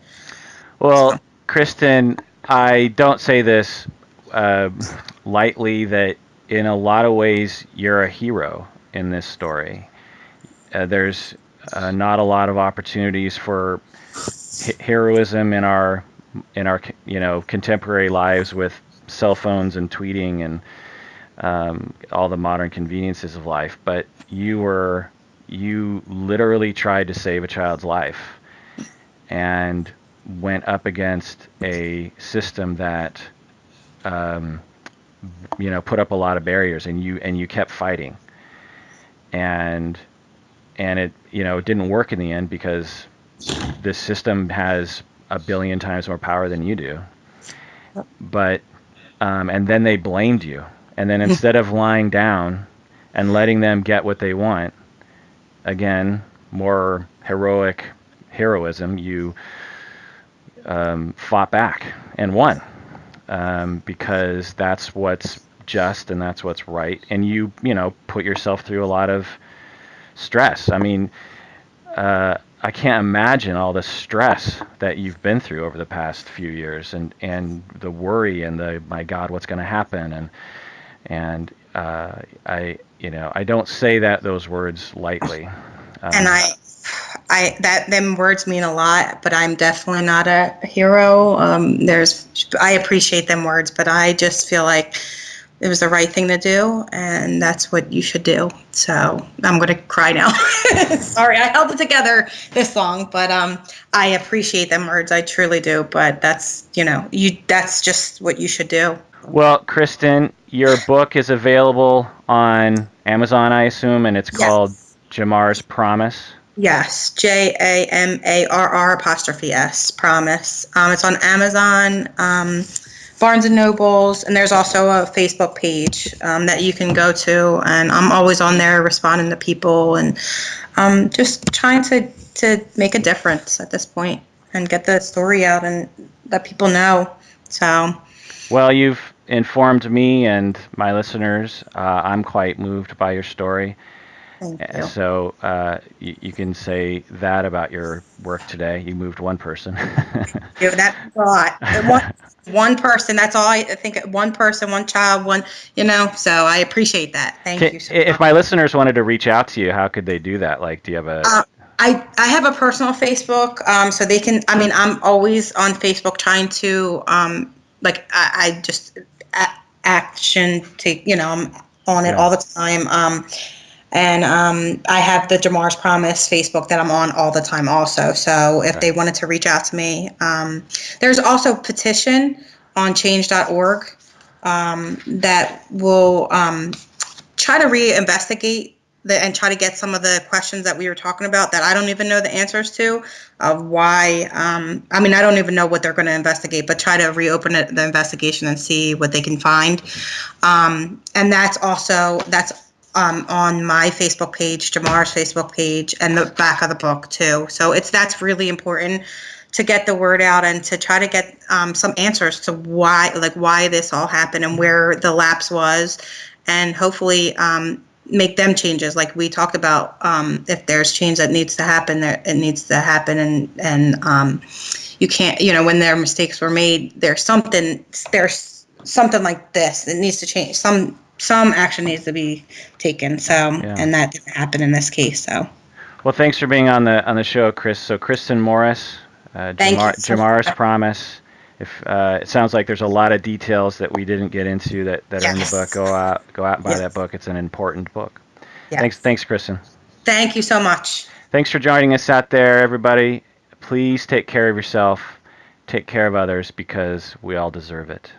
Well, so. Kristin, I don't say this lightly, that in a lot of ways you're a hero in this story. There's not a lot of opportunities for heroism in our contemporary lives with cell phones and tweeting and all the modern conveniences of life, but you literally tried to save a child's life and went up against a system that put up a lot of barriers, and you kept fighting, and it didn't work in the end because this system has 1 billion times more power than you do. But and then they blamed you, and then instead of lying down and letting them get what they want, again, more heroism, you fought back and won, because that's what's just and that's what's right. And you put yourself through a lot of stress. I mean, I can't imagine all the stress that you've been through over the past few years, and the worry and my God, what's going to happen, and I don't say those words lightly. And them words mean a lot, but I'm definitely not a hero. I appreciate them words, but I just feel like it was the right thing to do, and that's what you should do. So I'm going to cry now. Sorry, I held it together this long, but I appreciate them words. I truly do. But that's that's just what you should do. Well, Kristin, your book is available on Amazon, I assume, and it's called Jamar's Promise. Yes, JAMARR''S Promise. It's on Amazon, Barnes and Nobles, and there's also a Facebook page that you can go to, and I'm always on there responding to people and just trying to make a difference at this point and get the story out and let people know. So, well, you've informed me and my listeners. I'm quite moved by your story. Thank you. So you can say that about your work today. You moved one person. Yeah, that's a lot. One person, that's all I think. One person, one child, so I appreciate that. Thank you so much. If my listeners wanted to reach out to you, how could they do that? Like, do you have a... I have a personal Facebook, so they can, I'm always on Facebook trying to, I just action take, I'm on it all the time. And I have the Jamar's Promise Facebook that I'm on all the time also. So if they wanted to reach out to me, there's also a petition on change.org that will try to reinvestigate and try to get some of the questions that we were talking about that I don't even know the answers to, of why. I don't even know what they're going to investigate, but try to reopen the investigation and see what they can find. And that's on my Facebook page, Jamar's Facebook page, and the back of the book too. So that's really important to get the word out and to try to get some answers to why this all happened and where the lapse was, and hopefully make them changes. Like we talked about, if there's change that needs to happen, it needs to happen, and you can't, when their mistakes were made, there's something like this that needs to change. Some action needs to be taken. So, and that didn't happen in this case. So, well, thanks for being on the show, Chris. So, Kristin Morris, Jamar's Promise. If it sounds like there's a lot of details that we didn't get into that are in the book, go out and buy that book. It's an important book. Yes. Thanks, Kristin. Thank you so much. Thanks for joining us out there, everybody. Please take care of yourself. Take care of others, because we all deserve it.